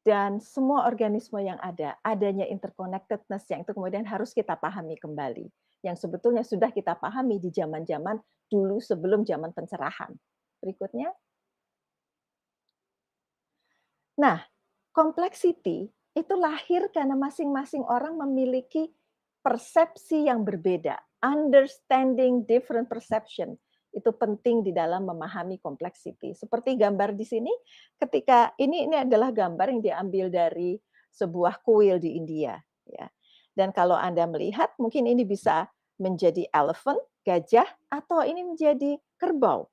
E: dan semua organisme yang ada, adanya interconnectedness yang itu kemudian harus kita pahami kembali. Yang sebetulnya sudah kita pahami di zaman-zaman dulu sebelum zaman pencerahan. Berikutnya. Nah, complexity itu lahir karena masing-masing orang memiliki persepsi yang berbeda. Understanding different perception itu penting di dalam memahami complexity. Seperti gambar di sini, ketika ini adalah gambar yang diambil dari sebuah kuil di India, ya. Dan kalau Anda melihat, mungkin ini bisa menjadi elephant, gajah, atau ini menjadi kerbau.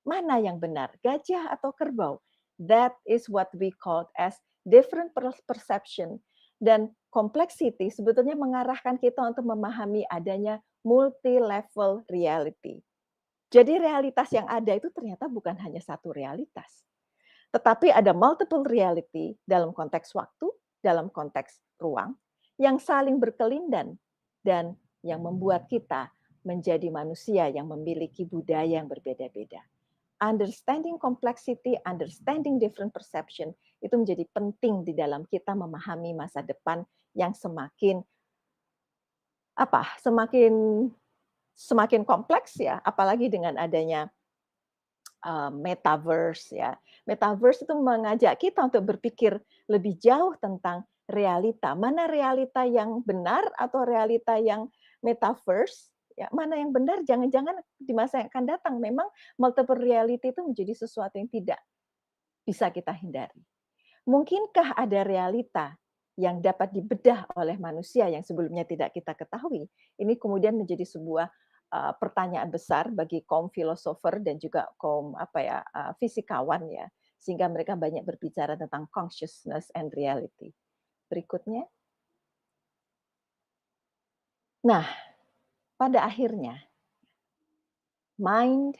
E: Mana yang benar, gajah atau kerbau? That is what we call as different perception. Dan complexity sebetulnya mengarahkan kita untuk memahami adanya multi-level reality. Jadi realitas yang ada itu ternyata bukan hanya satu realitas. Tetapi ada multiple reality dalam konteks waktu, dalam konteks ruang, yang saling berkelindan dan yang membuat kita menjadi manusia yang memiliki budaya yang berbeda-beda. Understanding complexity, understanding different perception, itu menjadi penting di dalam kita memahami masa depan yang semakin kompleks ya, apalagi dengan adanya metaverse ya. Metaverse itu mengajak kita untuk berpikir lebih jauh tentang realita. Mana realita yang benar atau realita yang metaverse? Ya, mana yang benar? Jangan-jangan di masa yang akan datang memang multiple reality itu menjadi sesuatu yang tidak bisa kita hindari. Mungkinkah ada realita yang dapat dibedah oleh manusia yang sebelumnya tidak kita ketahui? Ini kemudian menjadi sebuah pertanyaan besar bagi kaum filosofer dan juga kaum fisikawan ya, sehingga mereka banyak berbicara tentang consciousness and reality. Berikutnya. Nah, pada akhirnya mind,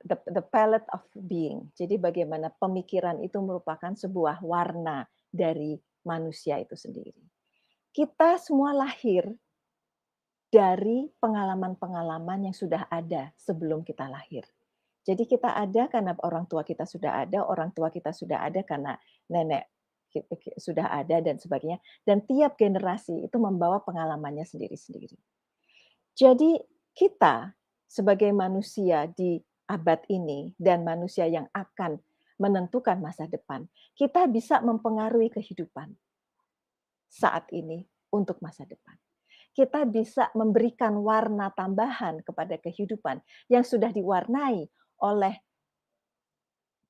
E: the palette of being. Jadi bagaimana pemikiran itu merupakan sebuah warna dari manusia itu sendiri. Kita semua lahir dari pengalaman-pengalaman yang sudah ada sebelum kita lahir. Jadi kita ada karena orang tua kita sudah ada, orang tua kita sudah ada karena nenek sudah ada dan sebagainya. Dan tiap generasi itu membawa pengalamannya sendiri-sendiri. Jadi kita sebagai manusia di abad ini dan manusia yang akan menentukan masa depan, kita bisa mempengaruhi kehidupan. saat ini untuk masa depan. Kita bisa memberikan warna tambahan kepada kehidupan yang sudah diwarnai oleh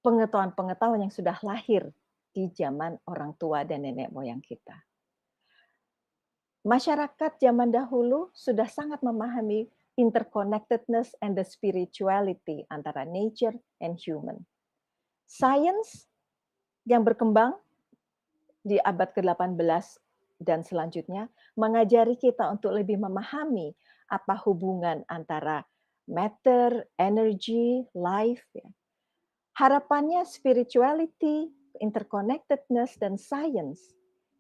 E: pengetahuan-pengetahuan yang sudah lahir di zaman orang tua dan nenek moyang kita. Masyarakat zaman dahulu sudah sangat memahami interconnectedness and the spirituality antara nature and human. Science yang berkembang di abad ke-18 dan selanjutnya mengajari kita untuk lebih memahami apa hubungan antara matter, energy, life. Ya. Harapannya spirituality, interconnectedness, dan science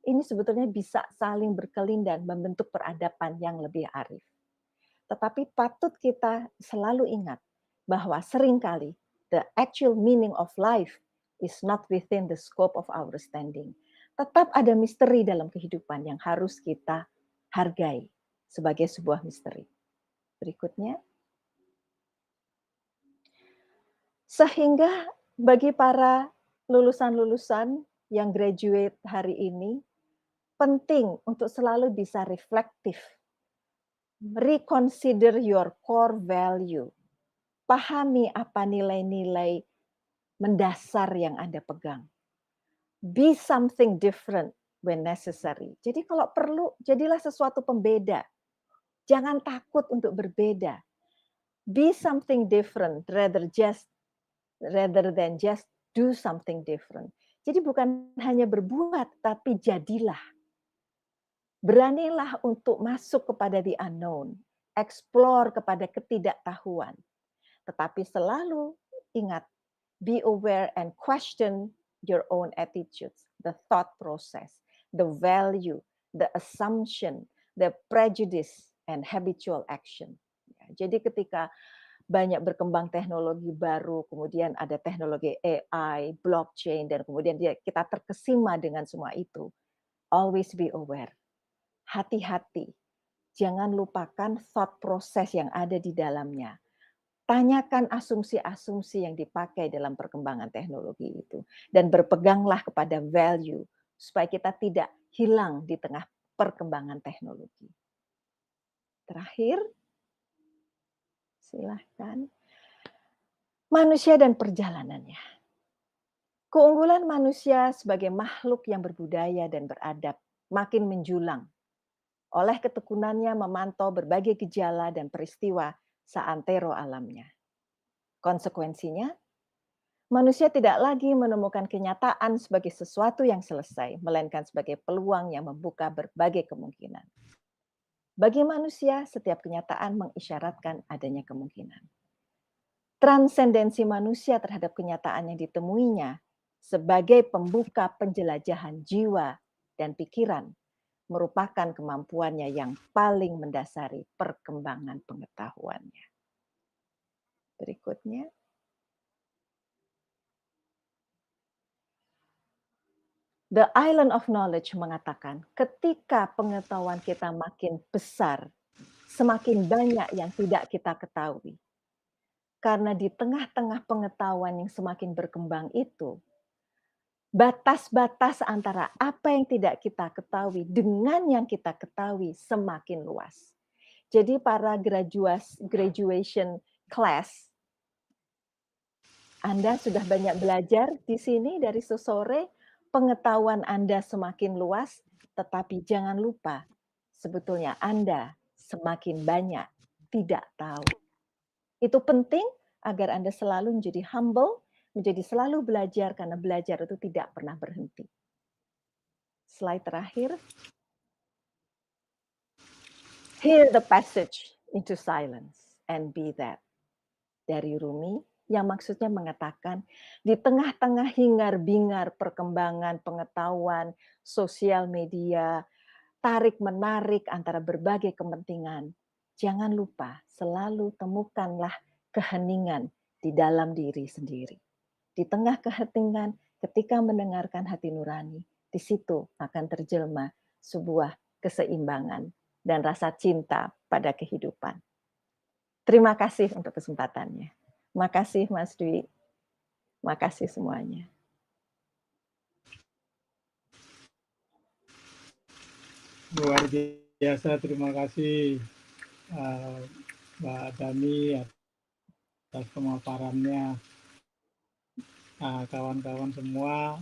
E: ini sebetulnya bisa saling berkelindan membentuk peradaban yang lebih arif. Tetapi patut kita selalu ingat bahwa seringkali the actual meaning of life is not within the scope of our understanding. Tetap ada misteri dalam kehidupan yang harus kita hargai sebagai sebuah misteri. Berikutnya. Sehingga bagi para lulusan-lulusan yang graduate hari ini, penting untuk selalu bisa reflektif. Reconsider your core value. Pahami apa nilai-nilai mendasar yang Anda pegang. Be something different when necessary. Jadi kalau perlu, jadilah sesuatu pembeda. Jangan takut untuk berbeda. Be something different rather than just do something different. Jadi bukan hanya berbuat, tapi jadilah. Beranilah untuk masuk kepada the unknown, explore kepada ketidaktahuan. Tetapi selalu ingat, be aware and question your own attitudes, the thought process, the value, the assumption, the prejudice, and habitual action. Jadi ketika banyak berkembang teknologi baru, kemudian ada teknologi AI, blockchain, dan kemudian kita terkesima dengan semua itu. Always be aware. Hati-hati. Jangan lupakan thought process yang ada di dalamnya. Tanyakan asumsi-asumsi yang dipakai dalam perkembangan teknologi itu. Dan berpeganglah kepada value, supaya kita tidak hilang di tengah perkembangan teknologi. Terakhir, silahkan. Manusia dan perjalanannya. Keunggulan manusia sebagai makhluk yang berbudaya dan beradab makin menjulang oleh ketekunannya memantau berbagai gejala dan peristiwa seantero alamnya. Konsekuensinya, manusia tidak lagi menemukan kenyataan sebagai sesuatu yang selesai, melainkan sebagai peluang yang membuka berbagai kemungkinan. Bagi manusia, setiap kenyataan mengisyaratkan adanya kemungkinan. Transendensi manusia terhadap kenyataan yang ditemuinya sebagai pembuka penjelajahan jiwa dan pikiran merupakan kemampuannya yang paling mendasari perkembangan pengetahuannya. Berikutnya. The Island of Knowledge mengatakan, ketika pengetahuan kita makin besar, semakin banyak yang tidak kita ketahui. Karena di tengah-tengah pengetahuan yang semakin berkembang itu, batas-batas antara apa yang tidak kita ketahui dengan yang kita ketahui semakin luas. Jadi para graduation class, Anda sudah banyak belajar di sini dari sore, pengetahuan Anda semakin luas, tetapi jangan lupa, sebetulnya Anda semakin banyak tidak tahu. Itu penting agar Anda selalu menjadi humble, menjadi selalu belajar, karena belajar itu tidak pernah berhenti. Slide terakhir. Hear the passage into silence and be that. Dari Rumi, yang maksudnya mengatakan di tengah-tengah hingar-bingar perkembangan pengetahuan, sosial media, tarik-menarik antara berbagai kepentingan, jangan lupa selalu temukanlah keheningan di dalam diri sendiri. Di tengah keheningan, ketika mendengarkan hati nurani, di situ akan terjelma sebuah keseimbangan dan rasa cinta pada kehidupan. Terima kasih untuk kesempatannya. Makasih Mas Dwi. Makasih semuanya.
D: Luar biasa, terima kasih Mbak Dami atas pemaparannya. Nah, kawan-kawan semua,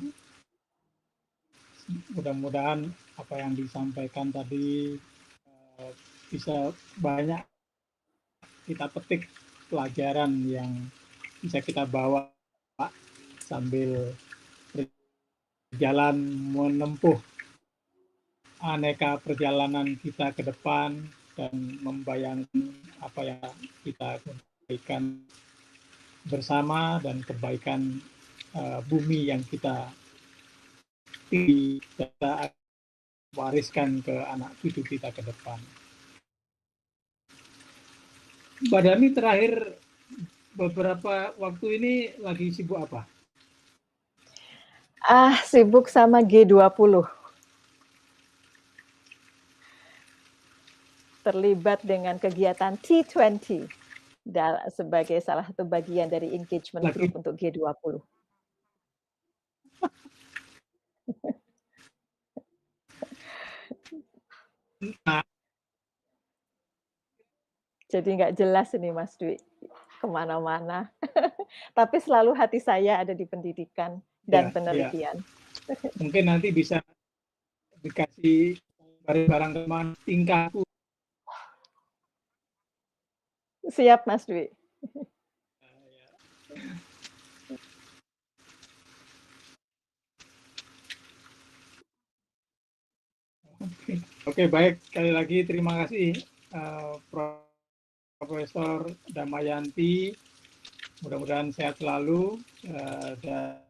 D: mudah-mudahan apa yang disampaikan tadi bisa banyak kita petik pelajaran yang bisa kita bawa sambil berjalan menempuh aneka perjalanan kita ke depan dan membayangkan apa yang kita berikan bersama dan kebaikan bumi yang kita wariskan ke anak cucu kita ke depan. Mbak Dami terakhir beberapa waktu ini lagi sibuk apa?
E: Sibuk sama G20. Terlibat dengan kegiatan T20 sebagai salah satu bagian dari engagement group untuk G20. Jadi nggak jelas ini Mas Dwi kemana-mana. Tapi selalu hati saya ada di pendidikan dan penelitian.
D: Ya. Mungkin nanti bisa dikasih barang-barang teman tingkahku.
E: Siap Mas Dwi.
D: Oke, baik. Sekali lagi terima kasih Profesor Damayanti. Mudah-mudahan sehat selalu dan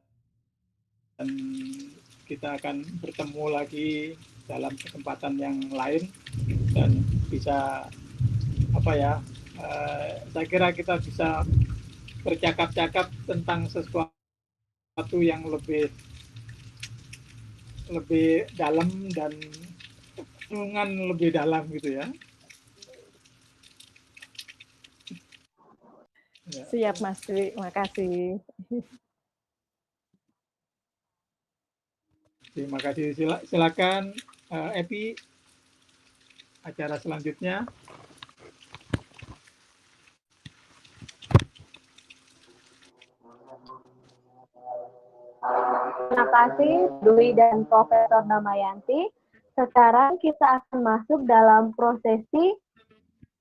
D: kita akan bertemu lagi dalam kesempatan yang lain dan bisa saya kira kita bisa bercakap-cakap tentang sesuatu yang lebih dalam dan hubungan lebih dalam gitu ya.
E: Siap Mas Dwi, makasih.
D: Terima kasih. Silakan Epi, acara selanjutnya.
A: Terima kasih Dwi dan Profesor Damayanti. Sekarang kita akan masuk dalam prosesi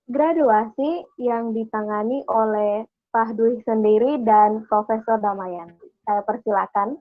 A: graduasi yang ditangani oleh Pak Dwi sendiri dan Profesor Damayanti. Saya persilakan.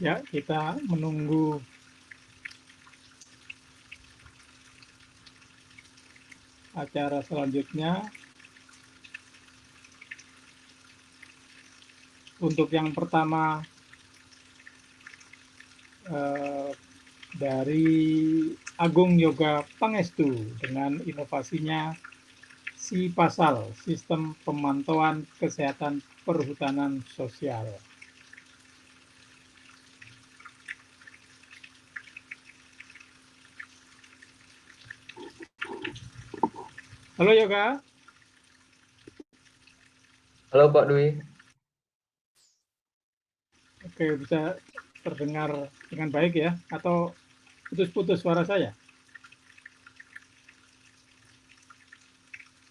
D: Ya, kita menunggu acara selanjutnya. Untuk yang pertama dari Agung Yoga Pangestu dengan inovasinya SIPASAL, Sistem Pemantauan Kesehatan Perhutanan Sosial. Halo Yoga.
F: Halo Pak Dwi.
D: Oke, bisa terdengar dengan baik ya? Atau putus-putus suara saya?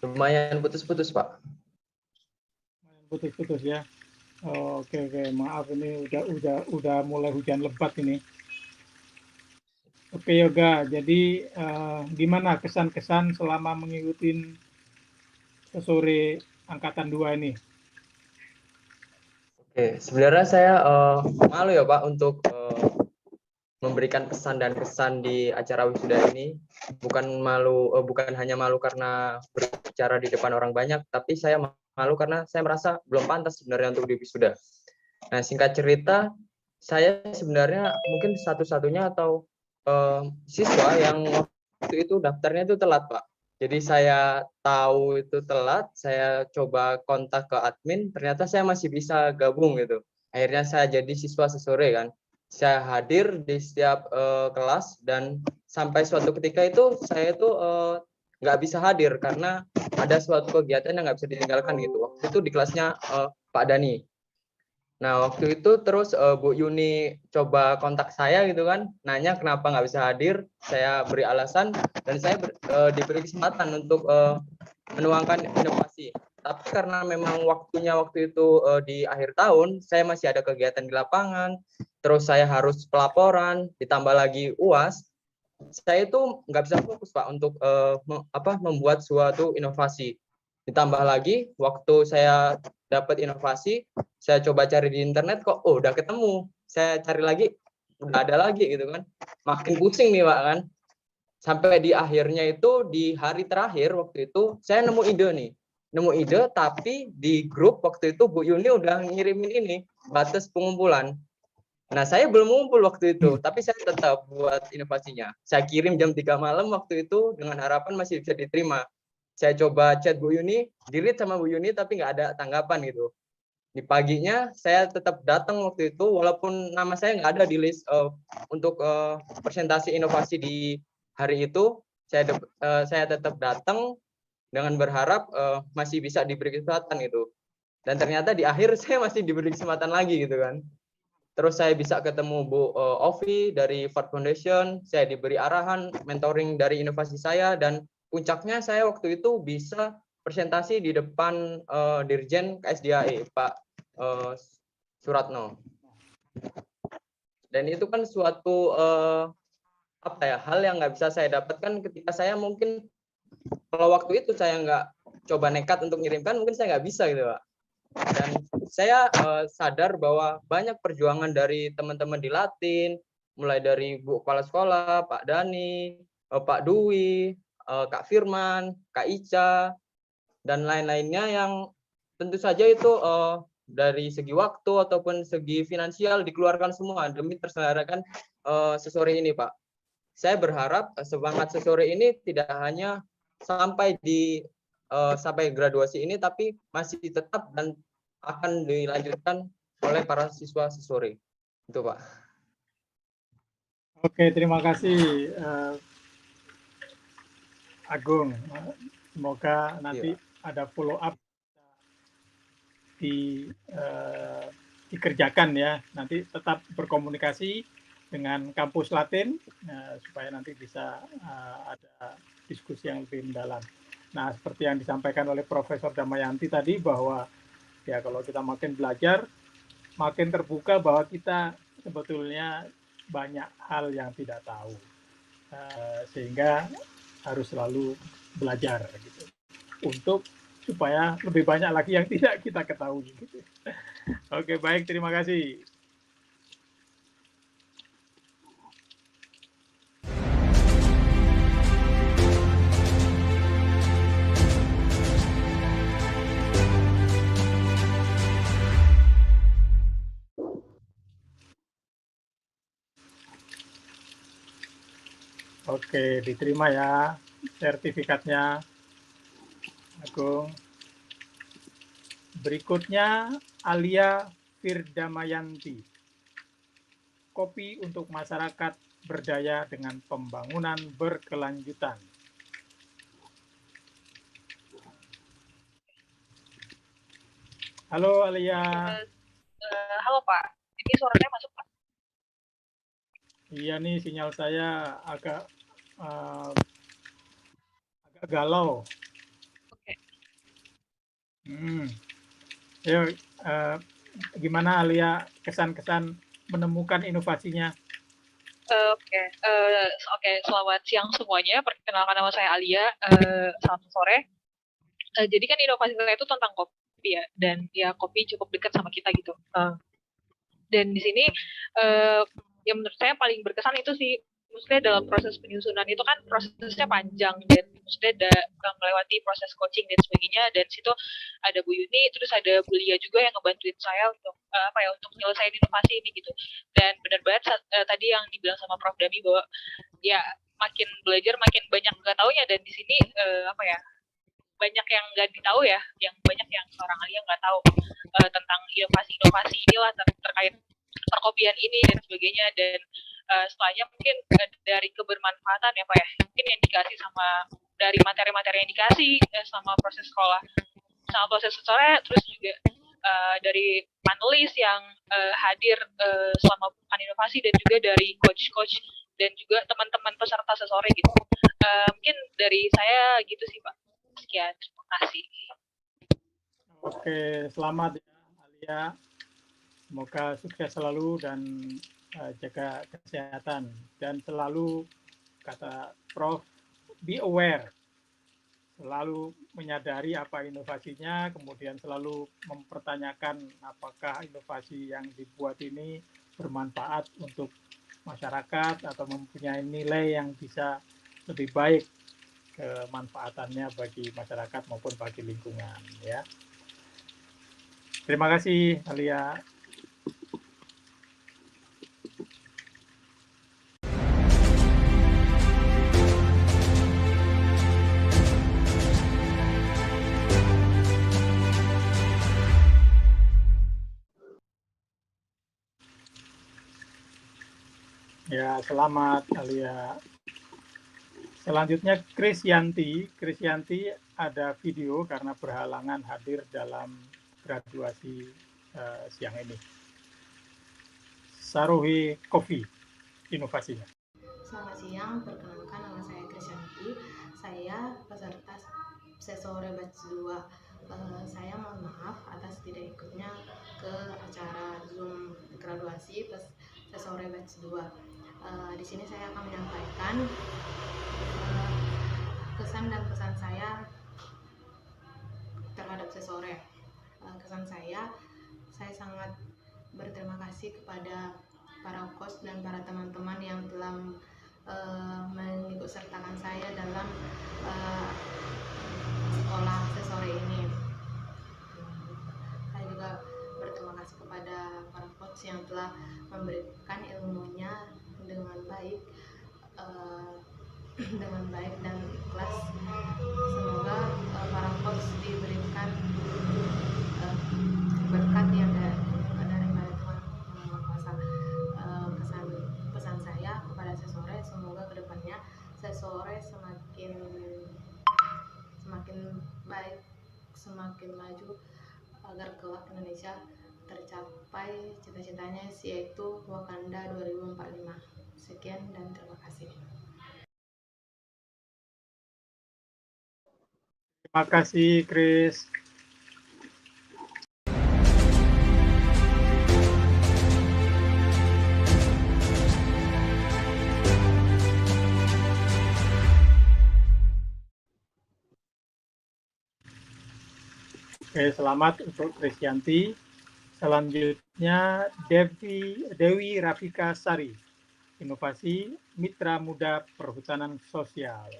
F: Lumayan putus-putus Pak.
D: Putus-putus ya. Oke, maaf ini udah mulai hujan lebat ini. Oke Yoga, jadi gimana kesan-kesan selama mengikuti sore angkatan 2 ini?
F: Oke, sebenarnya saya malu ya Pak untuk memberikan pesan dan kesan di acara wisuda ini. Bukan hanya malu karena berbicara di depan orang banyak, tapi saya malu karena saya merasa belum pantas sebenarnya untuk di wisuda. Nah, singkat cerita, saya sebenarnya mungkin satu-satunya atau siswa yang waktu itu daftarnya itu telat, Pak. Jadi saya tahu itu telat, saya coba kontak ke admin, ternyata saya masih bisa gabung gitu. Akhirnya saya jadi siswa sesore kan. Saya hadir di setiap kelas dan sampai suatu ketika itu saya itu nggak bisa hadir karena ada suatu kegiatan yang nggak bisa ditinggalkan gitu. Waktu itu di kelasnya Pak Dani. Nah, waktu itu terus Bu Yuni coba kontak saya gitu kan, nanya kenapa nggak bisa hadir. Saya beri alasan dan saya diberi kesempatan untuk menuangkan inovasi. Tapi karena memang waktunya waktu itu di akhir tahun, saya masih ada kegiatan di lapangan, terus saya harus pelaporan, ditambah lagi UAS. Saya itu nggak bisa fokus, Pak, untuk membuat suatu inovasi. Ditambah lagi waktu saya dapat inovasi, saya coba cari di internet kok udah ketemu. Saya cari lagi udah ada lagi gitu kan. Makin pusing nih, Pak kan. Sampai di akhirnya itu di hari terakhir waktu itu saya nemu ide nih. Nemu ide tapi di grup waktu itu Bu Yuni udah ngirimin ini batas pengumpulan. Nah, saya belum ngumpul waktu itu, tapi saya tetap buat inovasinya. Saya kirim jam 3 malam waktu itu dengan harapan masih bisa diterima. Saya coba chat Bu Yuni, di-read sama Bu Yuni tapi nggak ada tanggapan gitu. Di paginya saya tetap datang waktu itu walaupun nama saya nggak ada di list untuk presentasi inovasi di hari itu. Saya tetap datang dengan berharap masih bisa diberi kesempatan gitu. Dan ternyata di akhir saya masih diberi kesempatan lagi gitu kan. Terus saya bisa ketemu Bu Ovi dari Ford Foundation, saya diberi arahan, mentoring dari inovasi saya, dan puncaknya saya waktu itu bisa presentasi di depan Dirjen KSDAE, Pak Suratno. Dan itu kan suatu hal yang nggak bisa saya dapatkan ketika saya mungkin kalau waktu itu saya nggak coba nekat untuk ngirimkan, mungkin saya nggak bisa gitu, Pak. Dan saya sadar bahwa banyak perjuangan dari teman-teman di Latin, mulai dari Bu Kepala Sekolah, Pak Dani, Pak Dwi, Kak Firman, Kak Ica, dan lain-lainnya yang tentu saja itu dari segi waktu ataupun segi finansial dikeluarkan semua demi terselenggarakan sesore ini, Pak. Saya berharap semangat sesore ini tidak hanya sampai graduasi ini, tapi masih tetap dan akan dilanjutkan oleh para siswa sesore. Itu, Pak.
D: Oke, terima kasih Agung. Semoga nanti ada follow up dikerjakan ya. Nanti tetap berkomunikasi dengan kampus Latin supaya nanti bisa ada diskusi yang lebih mendalam. Nah, seperti yang disampaikan oleh Profesor Damayanti tadi bahwa ya kalau kita makin belajar, makin terbuka bahwa kita sebetulnya banyak hal yang tidak tahu, sehingga harus selalu belajar gitu, untuk supaya lebih banyak lagi yang tidak kita ketahui. Gitu. Oke, baik, terima kasih. Oke, diterima ya sertifikatnya, Agung. Berikutnya, Alia Firdamayanti. Kopi untuk masyarakat berdaya dengan pembangunan berkelanjutan. Halo, Alia.
G: Halo, Pak. Ini suaranya masuk, Pak?
D: Iya nih, sinyal saya agak galau.
G: Oke.
D: Yuk, gimana Alia kesan-kesan menemukan inovasinya?
G: Oke, selamat siang semuanya. Perkenalkan, nama saya Alia. Selamat sore. Jadi kan inovasi saya itu tentang kopi ya, dan ya kopi cukup dekat sama kita gitu. Dan di sini yang menurut saya paling berkesan itu sih, maksudnya dalam proses penyusunan itu kan prosesnya panjang dan maksudnya melewati proses coaching dan sebagainya. Dan situ ada Bu Yuni, terus ada Bu Lia juga yang ngebantuin saya untuk untuk nyelesain inovasi ini gitu. Dan benar banget tadi yang dibilang sama Prof Dami bahwa ya makin belajar makin banyak nggak taunya, dan di sini banyak yang nggak ditahu ya, yang banyak yang seorang Alia nggak tahu tentang inovasi inilah terkait perkopian ini dan sebagainya. Dan setelahnya mungkin dari kebermanfaatan ya Pak ya, mungkin yang dikasih sama dari materi-materi yang dikasih sama proses sekolah, sama proses sore, terus juga dari panelis yang hadir selama pekan inovasi, dan juga dari coach-coach dan juga teman-teman peserta sesore gitu. Mungkin dari saya gitu sih Pak. Sekian, terima kasih.
D: Oke, selamat ya Alia. Semoga sukses selalu dan jaga kesehatan. Dan selalu, kata Prof, be aware. Selalu menyadari apa inovasinya, kemudian selalu mempertanyakan apakah inovasi yang dibuat ini bermanfaat untuk masyarakat atau mempunyai nilai yang bisa lebih baik kemanfaatannya bagi masyarakat maupun bagi lingkungan ya. Terima kasih Alia. Ya, selamat Alia. Selanjutnya Krisyanti ada video karena berhalangan hadir dalam graduasi siang ini. Saruhi Coffee, inovasinya.
H: Selamat siang, perkenalkan nama saya Krisyanti. Saya peserta sesore batch 2. Saya mohon maaf atas tidak ikutnya ke acara Zoom graduasi sesore batch 2. Di sini saya akan menyampaikan kesan dan pesan saya terhadap sesore. Kesan saya sangat berterima kasih kepada para coach dan para teman-teman yang telah mengikutsertakan saya dalam sekolah sesore ini. Saya juga berterima kasih kepada para coach yang telah memberikan ilmunya dengan baik dan ikhlas. Semoga para coach diberikan berkat yang dari Tuhan Yang Maha Kuasa. Pesan saya kepada sesore, semoga kedepannya sesore semakin baik, semakin maju, agar kelak Indonesia tercapai cita-citanya, yaitu Wakanda 2045. Sekian dan terima kasih.
D: Terima kasih, Chris. Oke, selamat untuk Krisyanti. Selanjutnya Dewi Rafika Sari, inovasi Mitra Muda Perhutanan Sosial.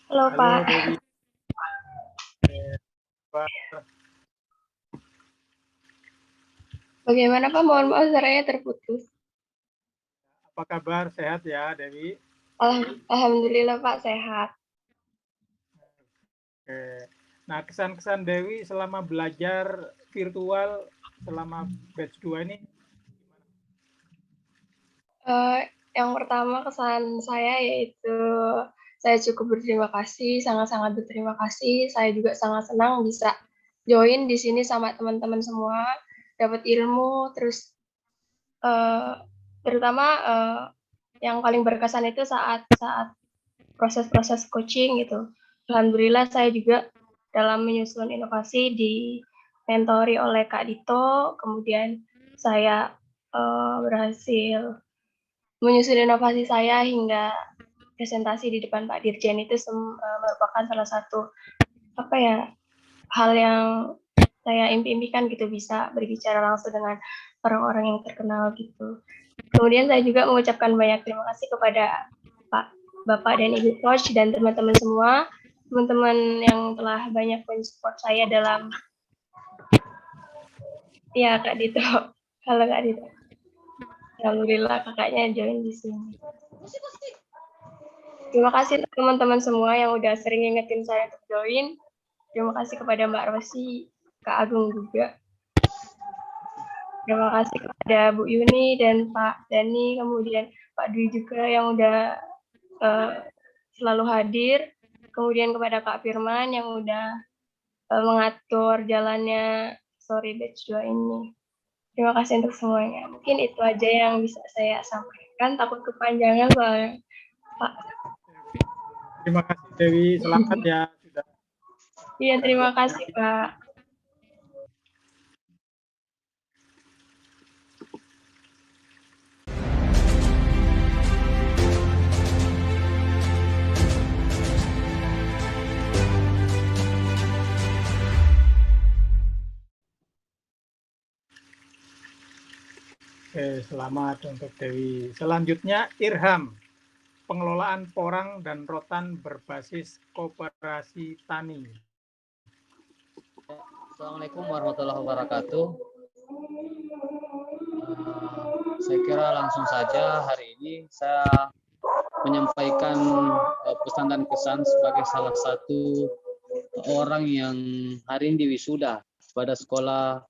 I: Halo Pak.
D: Dewi.
I: Bagaimana Pak? Mohon maaf suaranya terputus.
D: Apa kabar? Sehat ya Dewi?
I: Alhamdulillah Pak, sehat.
D: Oke. Nah, kesan-kesan Dewi selama belajar virtual selama batch 2 ini
I: Yang pertama kesan saya yaitu saya cukup berterima kasih, sangat-sangat berterima kasih. Saya juga sangat senang bisa join di sini sama teman-teman semua, dapat ilmu, terus terutama yang paling berkesan itu saat proses-proses coaching gitu. Alhamdulillah saya juga dalam menyusun inovasi dimentori oleh Kak Dito, kemudian saya berhasil menyusun inovasi saya hingga presentasi di depan Pak Dirjen itu merupakan salah satu hal yang saya impikan gitu, bisa berbicara langsung dengan orang-orang yang terkenal gitu. Kemudian saya juga mengucapkan banyak terima kasih kepada Bapak dan Ibu Coach dan teman-teman semua, teman-teman yang telah banyak mensupport saya dalam, ya Kak Dito, halo Kak Dito. Alhamdulillah kakaknya join di sini. Terima kasih teman-teman semua yang udah sering ingetin saya untuk join. Terima kasih kepada Mbak Rosi, Kak Agung juga. Terima kasih kepada Bu Yuni dan Pak Dani, kemudian Pak Dwi juga yang udah selalu hadir. Kemudian kepada Kak Firman yang udah mengatur jalannya Story Batch 2 ini. Terima kasih untuk semuanya. Mungkin itu aja yang bisa saya sampaikan. Takut kepanjangan soalnya, Pak.
D: Terima kasih Dewi, selamat ya.
I: Iya, terima kasih Pak.
D: Oke, selamat untuk Dewi. Selanjutnya Irham, pengelolaan porang dan rotan berbasis koperasi tani.
J: Assalamualaikum warahmatullahi wabarakatuh. Saya kira langsung saja hari ini saya menyampaikan pesan dan kesan sebagai salah satu orang yang hari ini wisuda pada Sekolah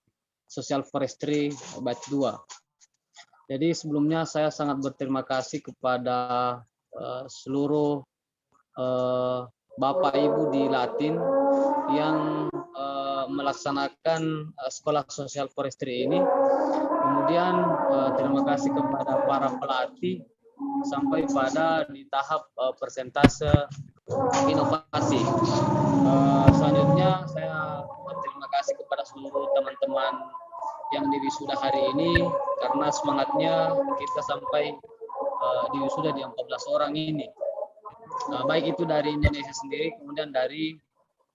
J: Sosial Forestry Batch 2. Jadi sebelumnya saya sangat berterima kasih kepada seluruh Bapak Ibu di Latin yang melaksanakan Sekolah Sosial Forestry ini. Kemudian terima kasih kepada para pelatih sampai pada di tahap persentase inovasi. Selanjutnya saya berterima kasih kepada seluruh teman-teman yang di wisuda hari ini karena semangatnya kita sampai di wisuda di 14 orang ini. Baik itu dari Indonesia sendiri, kemudian dari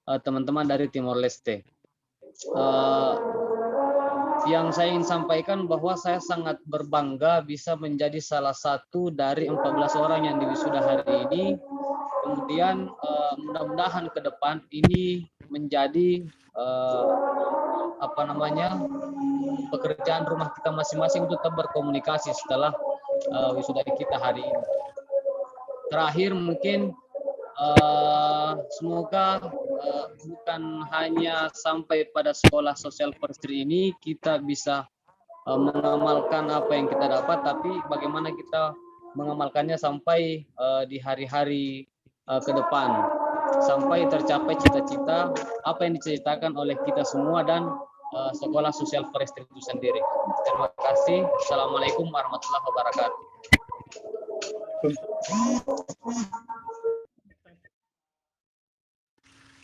J: teman-teman dari Timor Leste. Yang saya ingin sampaikan bahwa saya sangat berbangga bisa menjadi salah satu dari 14 orang yang di wisuda hari ini. Kemudian mudah-mudahan ke depan ini menjadi pekerjaan rumah kita masing-masing untuk tetap berkomunikasi setelah wisuda kita hari ini. Terakhir mungkin semoga bukan hanya sampai pada Sekolah Sosial Forestry ini kita bisa mengamalkan apa yang kita dapat, tapi bagaimana kita mengamalkannya sampai di hari-hari ke depan, sampai tercapai cita-cita apa yang diceritakan oleh kita semua dan Sekolah Sosial Forestry itu sendiri. Terima kasih. Assalamualaikum warahmatullahi wabarakatuh.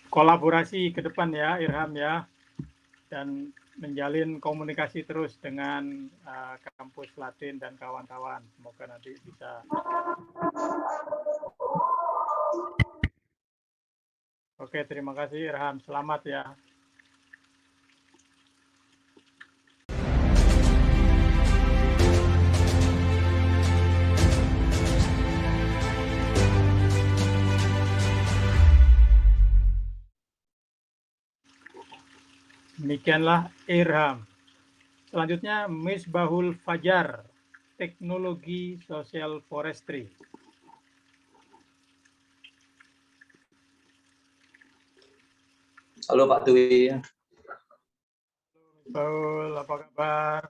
D: Kolaborasi ke depan ya Irham ya, dan menjalin komunikasi terus dengan kampus Latin dan kawan-kawan. Semoga nanti bisa. Oke, terima kasih Irham. Selamat ya. Demikianlah Irham. Selanjutnya Misbahul Fajar, Teknologi Sosial Forestry.
K: Halo Pak Dwi.
D: Misbahul, apa kabar?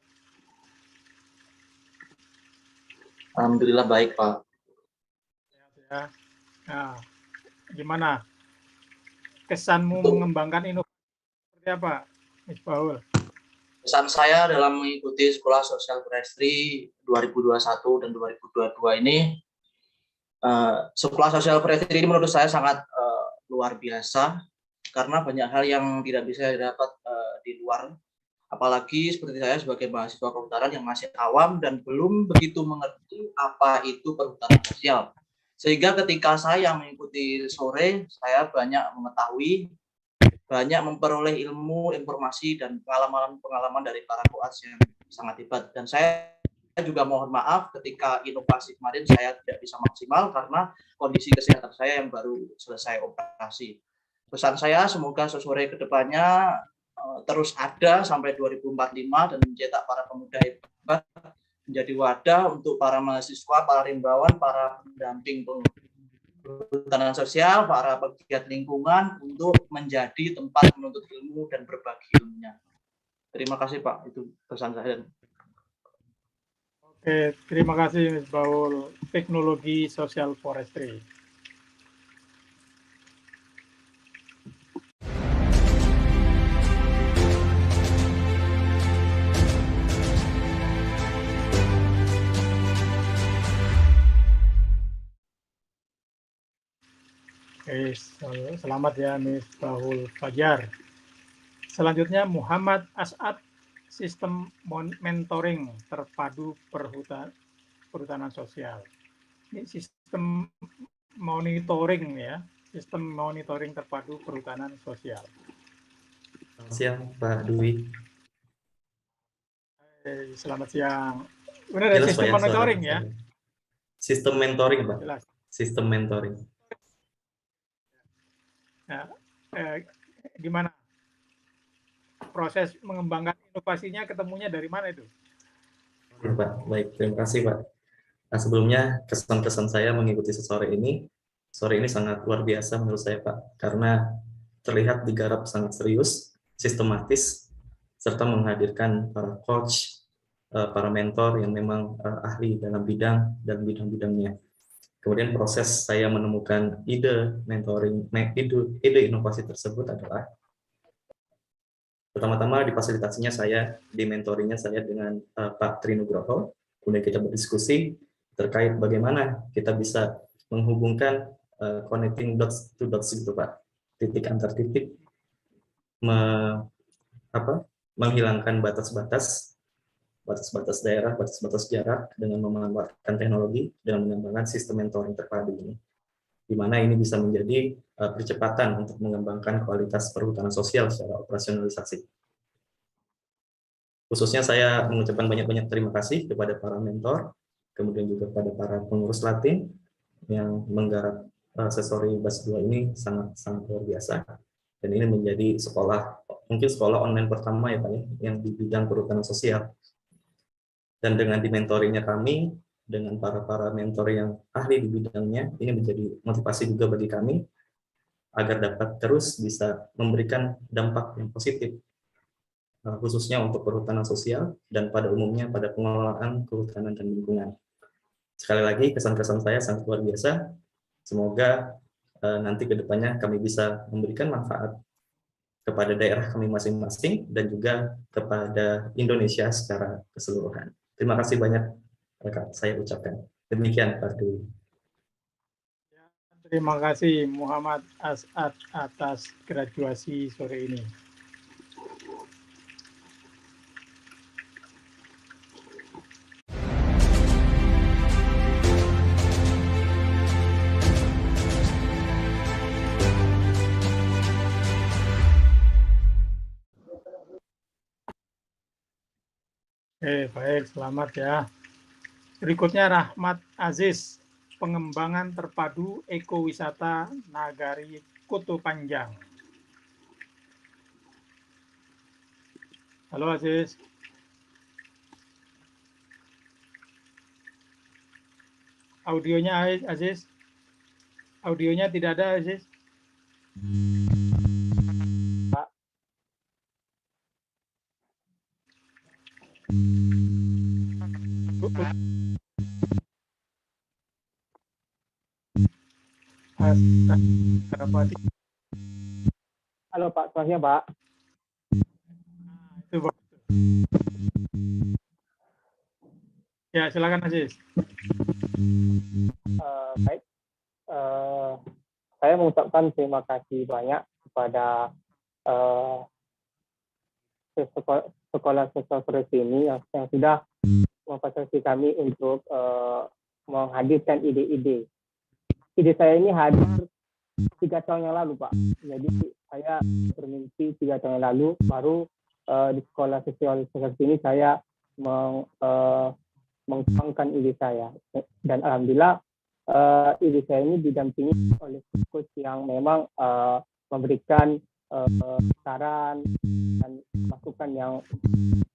K: Alhamdulillah baik Pak.
D: Ya. Nah, gimana kesanmu mengembangkan inovasi seperti apa, Misbahul?
K: Pesan saya dalam mengikuti Sekolah Sosial Forestry 2021 dan 2022 ini, Sekolah Sosial Forestry ini menurut saya sangat luar biasa karena banyak hal yang tidak bisa didapat di luar. Apalagi seperti saya sebagai mahasiswa kehutanan yang masih awam dan belum begitu mengerti apa itu perhutanan sosial. Sehingga ketika saya mengikuti sore, saya banyak mengetahui, banyak memperoleh ilmu, informasi, dan pengalaman-pengalaman dari para koas yang sangat hebat. Dan saya juga mohon maaf ketika inovasi kemarin saya tidak bisa maksimal karena kondisi kesehatan saya yang baru selesai operasi. Pesan saya semoga sore ke depannya terus ada sampai 2045 dan mencetak para pemuda hebat menjadi wadah untuk para mahasiswa, para rimbawan, para pendamping perhutanan sosial, para pegiat lingkungan untuk menjadi tempat menuntut ilmu dan berbagi ilmunya. Terima kasih Pak, itu pesan saya.
D: Oke, terima kasih Mas Baul. Teknologi Social Forestry. Oke, selamat ya Mas Baul Fajar. Selanjutnya Muhammad As'ad, Sistem Mentoring Terpadu Perhutanan Sosial. Ini sistem monitoring ya, sistem monitoring terpadu perhutanan sosial.
L: Selamat siang Pak Dwi.
D: Selamat siang. Benar ya, sistem monitoring ya?
L: Sistem mentoring Pak.
D: Jelas.
L: Sistem mentoring.
D: Nah, gimana proses mengembangkan inovasinya, ketemunya dari mana itu?
L: Oke, Pak, baik, terima kasih Pak. Nah, sebelumnya kesan-kesan saya mengikuti sore ini sangat luar biasa menurut saya Pak, karena terlihat digarap sangat serius, sistematis, serta menghadirkan para coach, para mentor yang memang ahli dalam bidang dan bidang-bidangnya. Kemudian proses saya menemukan ide mentoring, ide inovasi tersebut adalah pertama-tama difasilitasinya saya, dimentorinya saya dengan Pak Trinugroho, kemudian kita berdiskusi terkait bagaimana kita bisa menghubungkan connecting dots to dots gitu Pak, titik antar titik, menghilangkan batas-batas daerah, batas-batas jarak dengan memanfaatkan teknologi dan mengembangkan sistem mentoring terpadu ini, di mana ini bisa menjadi percepatan untuk mengembangkan kualitas perhutanan sosial secara operasionalisasi. Khususnya saya mengucapkan banyak-banyak terima kasih kepada para mentor, kemudian juga kepada para pengurus Latin yang menggarap Sesori Batch 2 ini sangat luar biasa. Dan ini menjadi mungkin sekolah online pertama ya Pak ya, yang di bidang perhutanan sosial. Dan dengan dimentorinya kami, dengan para mentor yang ahli di bidangnya, ini menjadi motivasi juga bagi kami agar dapat terus bisa memberikan dampak yang positif, khususnya untuk perhutanan sosial dan pada umumnya pada pengelolaan kehutanan dan lingkungan. Sekali lagi, kesan-kesan saya sangat luar biasa. Semoga nanti ke depannya kami bisa memberikan manfaat kepada daerah kami masing-masing dan juga kepada Indonesia secara keseluruhan. Terima kasih banyak saya ucapkan. Demikian Pak Dwi.
D: Terima kasih Muhammad As'ad atas graduasi sore ini. Baik, selamat ya. Berikutnya Rahmat Aziz, pengembangan terpadu ekowisata Nagari Kutu Panjang. Halo Aziz. Audionya Aziz. Audionya tidak ada Aziz. Pak.
M: Halo Pak, suaranya Pak.
D: Itu Pak. Ya, silakan Aziz.
M: Baik, saya mengucapkan terima kasih banyak kepada sekolah sosial forestry ini yang sudah memfasilitasi kami untuk menghadirkan ide-ide. Ide saya ini hadir 3 tahun yang lalu, Pak. Jadi saya bermimpi 3 tahun yang lalu, baru di sekolah sosial forestry ini saya mengembangkan ide saya. Dan alhamdulillah ide saya ini didampingi oleh coach yang memang memberikan saran dan masukan yang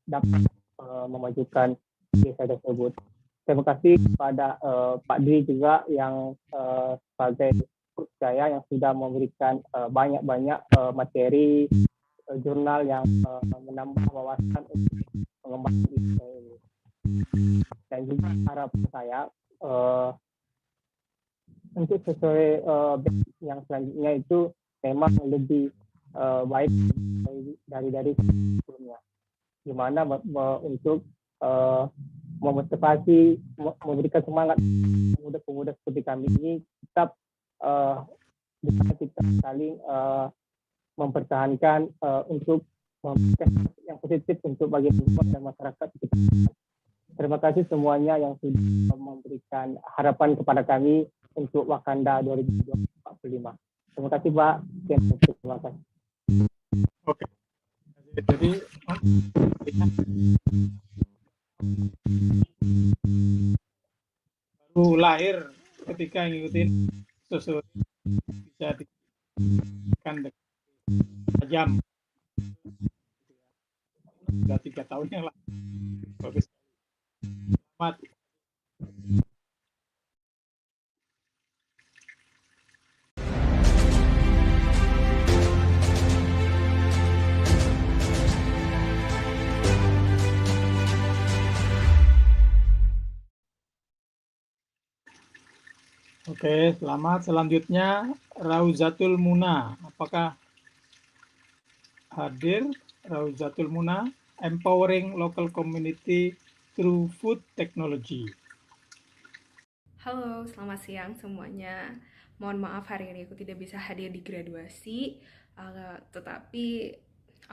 M: dapat memajukan ide saya tersebut. Terima kasih kepada Pak Dwi juga yang sebagai coach saya yang sudah memberikan banyak-banyak materi jurnal yang menambah wawasan untuk mengembangkan ide saya ini. Dan juga harapan saya untuk sesuai yang selanjutnya itu memang lebih baik dari sebelumnya, di mana untuk memotivasi, memberikan semangat pemuda-pemuda seperti kami ini tetap kita saling mempertahankan untuk memberikan yang positif untuk bagi masyarakat dan masyarakat kita. Terima kasih semuanya yang sudah memberikan harapan kepada kami untuk Wakanda 2045. Terima kasih Pak. Terima kasih.
D: Oke. Jadi baru lahir ketika ngikutin sesuatu bisa dikatakan jam sudah 3 tahun yang lalu. Bagus. Selamat. Oke, selamat. Selanjutnya Rauzatul Muna. Apakah hadir Rauzatul Muna? Empowering Local Community Through Food Technology.
N: Halo, selamat siang semuanya. Mohon maaf hari ini aku tidak bisa hadir di graduasi, tetapi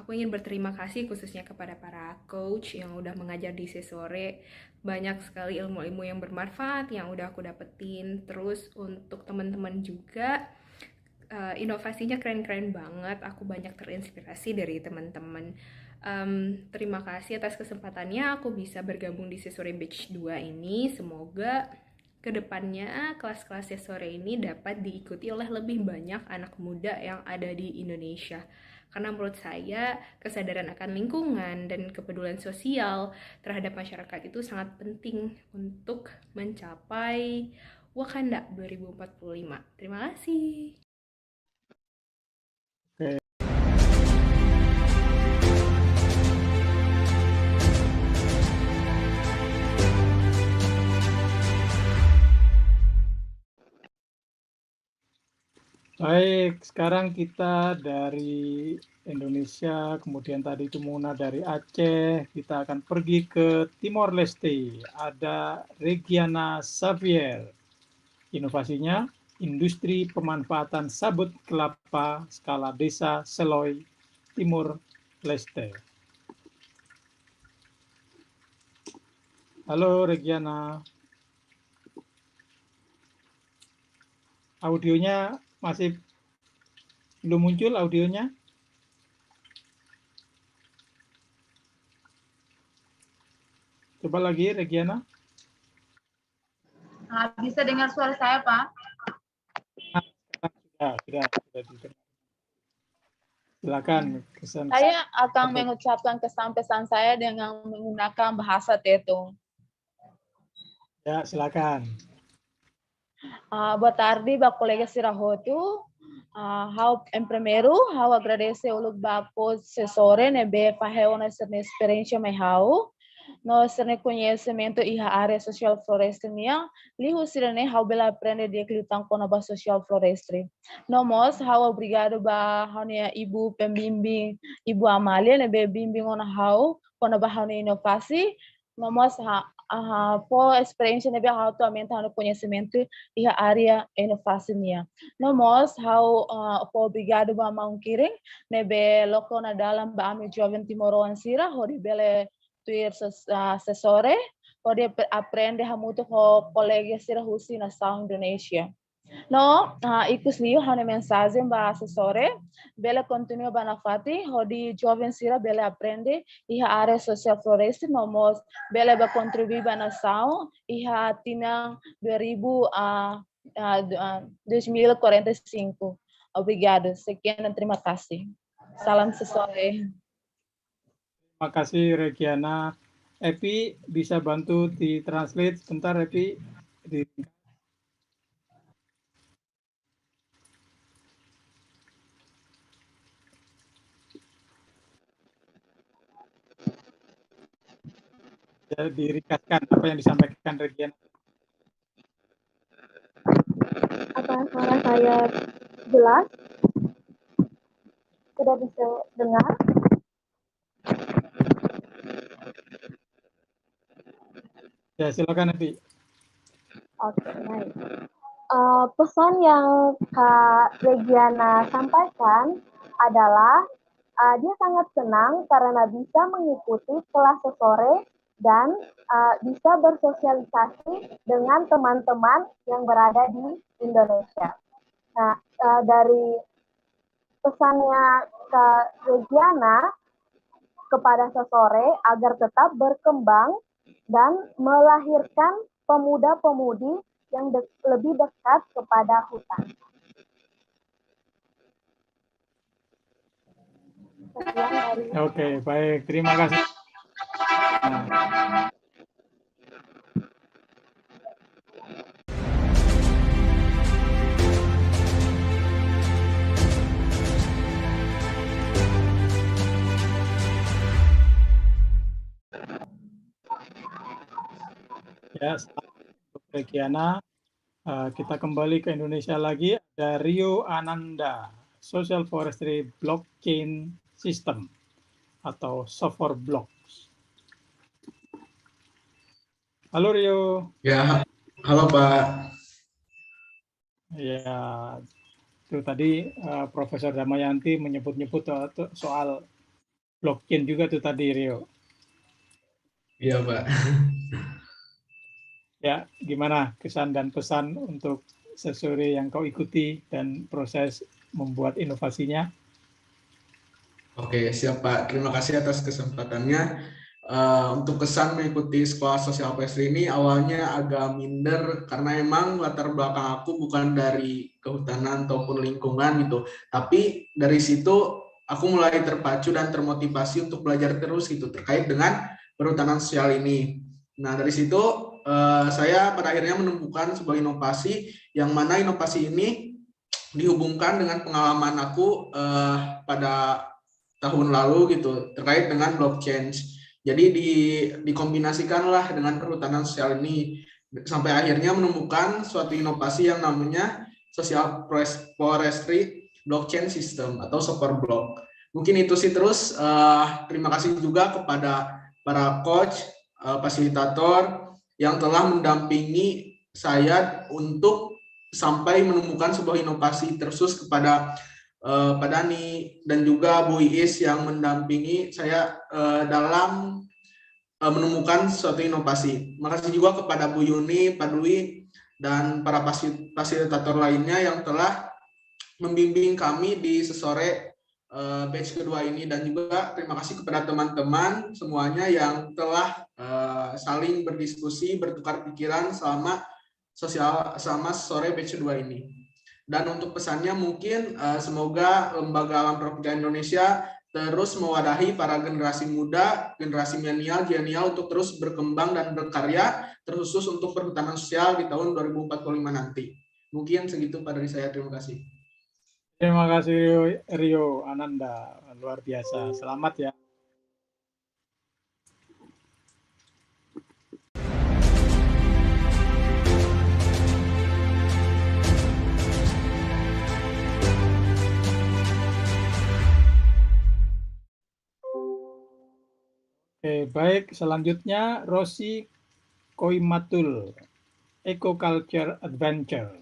N: aku ingin berterima kasih khususnya kepada para coach yang udah mengajar di sesore. Banyak sekali ilmu-ilmu yang bermanfaat yang udah aku dapetin. Terus untuk teman-teman juga, inovasinya keren-keren banget. Aku banyak terinspirasi dari teman-teman. Terima kasih atas kesempatannya aku bisa bergabung di sesore batch 2 ini. Semoga kedepannya kelas-kelas sore ini dapat diikuti oleh lebih banyak anak muda yang ada di Indonesia. Karena menurut saya kesadaran akan lingkungan dan kepedulian sosial terhadap masyarakat itu sangat penting untuk mencapai Wakanda 2045. Terima kasih.
D: Baik, sekarang kita dari Indonesia, kemudian tadi itu Muna dari Aceh, kita akan pergi ke Timor Leste. Ada Regiana Xavier. Inovasinya, industri pemanfaatan sabut kelapa skala desa Seloy, Timor Leste. Halo Regiana. Audionya masih belum muncul audionya? Coba lagi, Regiana.
O: Bisa dengar suara saya, Pak?
D: Sudah. Silakan.
O: Saya akan mengucapkan kesan-pesan saya dengan menggunakan bahasa Tetum.
D: Ya, silakan.
O: Boa tarde, ba colega Sirahoto. Em primeiro, how agradecer o lugar por assessore, né, be farreu nessa experiência mais how. Nós reconhecimento e a área social florestria, li o sirene how bela aprende de clitar com a social florestry. Nós how obrigado ba how né ibu pembimbing, ibu Amalia, né, be bimbing on how com a how né inovasi. Nós por experiência nebe how to aumentar o conhecimento e a área inovação. Nós how por obrigado ba mangkiring nebe loko na dalam ba ami jovem timoran sira ho bele tuir assessore ho aprende hamuto ho colega sira husi na South Indonesia. No, ikus liu hane mensagem ba assessore, bela continua banafati, hodi jovem sira bela aprende, iha área social floresta, nomos bela ba contribuir ba nação, iha tinang 2045. Obrigado, sekian dan terima kasih. Salam sesore.
D: Terima kasih Regiana. Epi bisa bantu di translate sebentar Epi. Dirikaskan apa yang disampaikan Regiana.
A: Apa suara saya jelas? Sudah bisa dengar?
D: Ya, silakan Epi.
A: Oke, baik. Pesan yang Kak Regiana sampaikan adalah dia sangat senang karena bisa mengikuti kelas sore dan bisa bersosialisasi dengan teman-teman yang berada di Indonesia. Nah, dari pesannya Kak Regiana kepada sesore agar tetap berkembang dan melahirkan pemuda-pemudi yang lebih dekat kepada hutan.
D: Oke, baik. Terima kasih. Nah. Ya, untuk Regiana, kita kembali ke Indonesia lagi. Ada Rio Ananda, Social Forestry Blockchain System atau Software Blocks. Halo Rio.
P: Ya, halo Pak.
D: Ya, itu tadi Profesor Damayanti menyebut-nyebut soal blockchain juga tuh tadi Rio.
P: Iya Pak.
D: Ya, gimana kesan dan pesan untuk sesore yang kau ikuti dan proses membuat inovasinya?
P: Oke, siap Pak. Terima kasih atas kesempatannya. Untuk kesan mengikuti sekolah sosial forestry ini awalnya agak minder karena emang latar belakang aku bukan dari kehutanan ataupun lingkungan gitu. Tapi dari situ aku mulai terpacu dan termotivasi untuk belajar terus gitu terkait dengan perhutanan sosial ini. Nah, dari situ saya pada akhirnya menemukan sebuah inovasi yang mana inovasi ini dihubungkan dengan pengalaman aku pada tahun lalu gitu terkait dengan blockchain. Jadi dikombinasikanlah dengan perhutanan sosial ini sampai akhirnya menemukan suatu inovasi yang namanya social forestry blockchain system atau software block. Mungkin itu sih terus. Terima kasih juga kepada para coach, fasilitator yang telah mendampingi saya untuk sampai menemukan sebuah inovasi terus kepada Pak Dani dan juga Bu Iis yang mendampingi saya dalam menemukan suatu inovasi. Makasih juga kepada Bu Yuni, Pak Dwi, dan para fasilitator lainnya yang telah membimbing kami di sesore batch kedua ini, dan juga terima kasih kepada teman-teman semuanya yang telah saling berdiskusi, bertukar pikiran selama sore batch kedua ini. Dan untuk pesannya mungkin semoga Lembaga Alam Tropika Indonesia terus mewadahi para generasi muda, generasi milenial, zenial untuk terus berkembang dan berkarya, terkhusus untuk perhutanan sosial di tahun 2045 nanti. Mungkin segitu Pak dari saya, terima kasih.
D: Terima kasih Rio Ananda, luar biasa. Selamat ya. Oke, baik. Selanjutnya Rosi Koimatul, Ecoculture Adventure.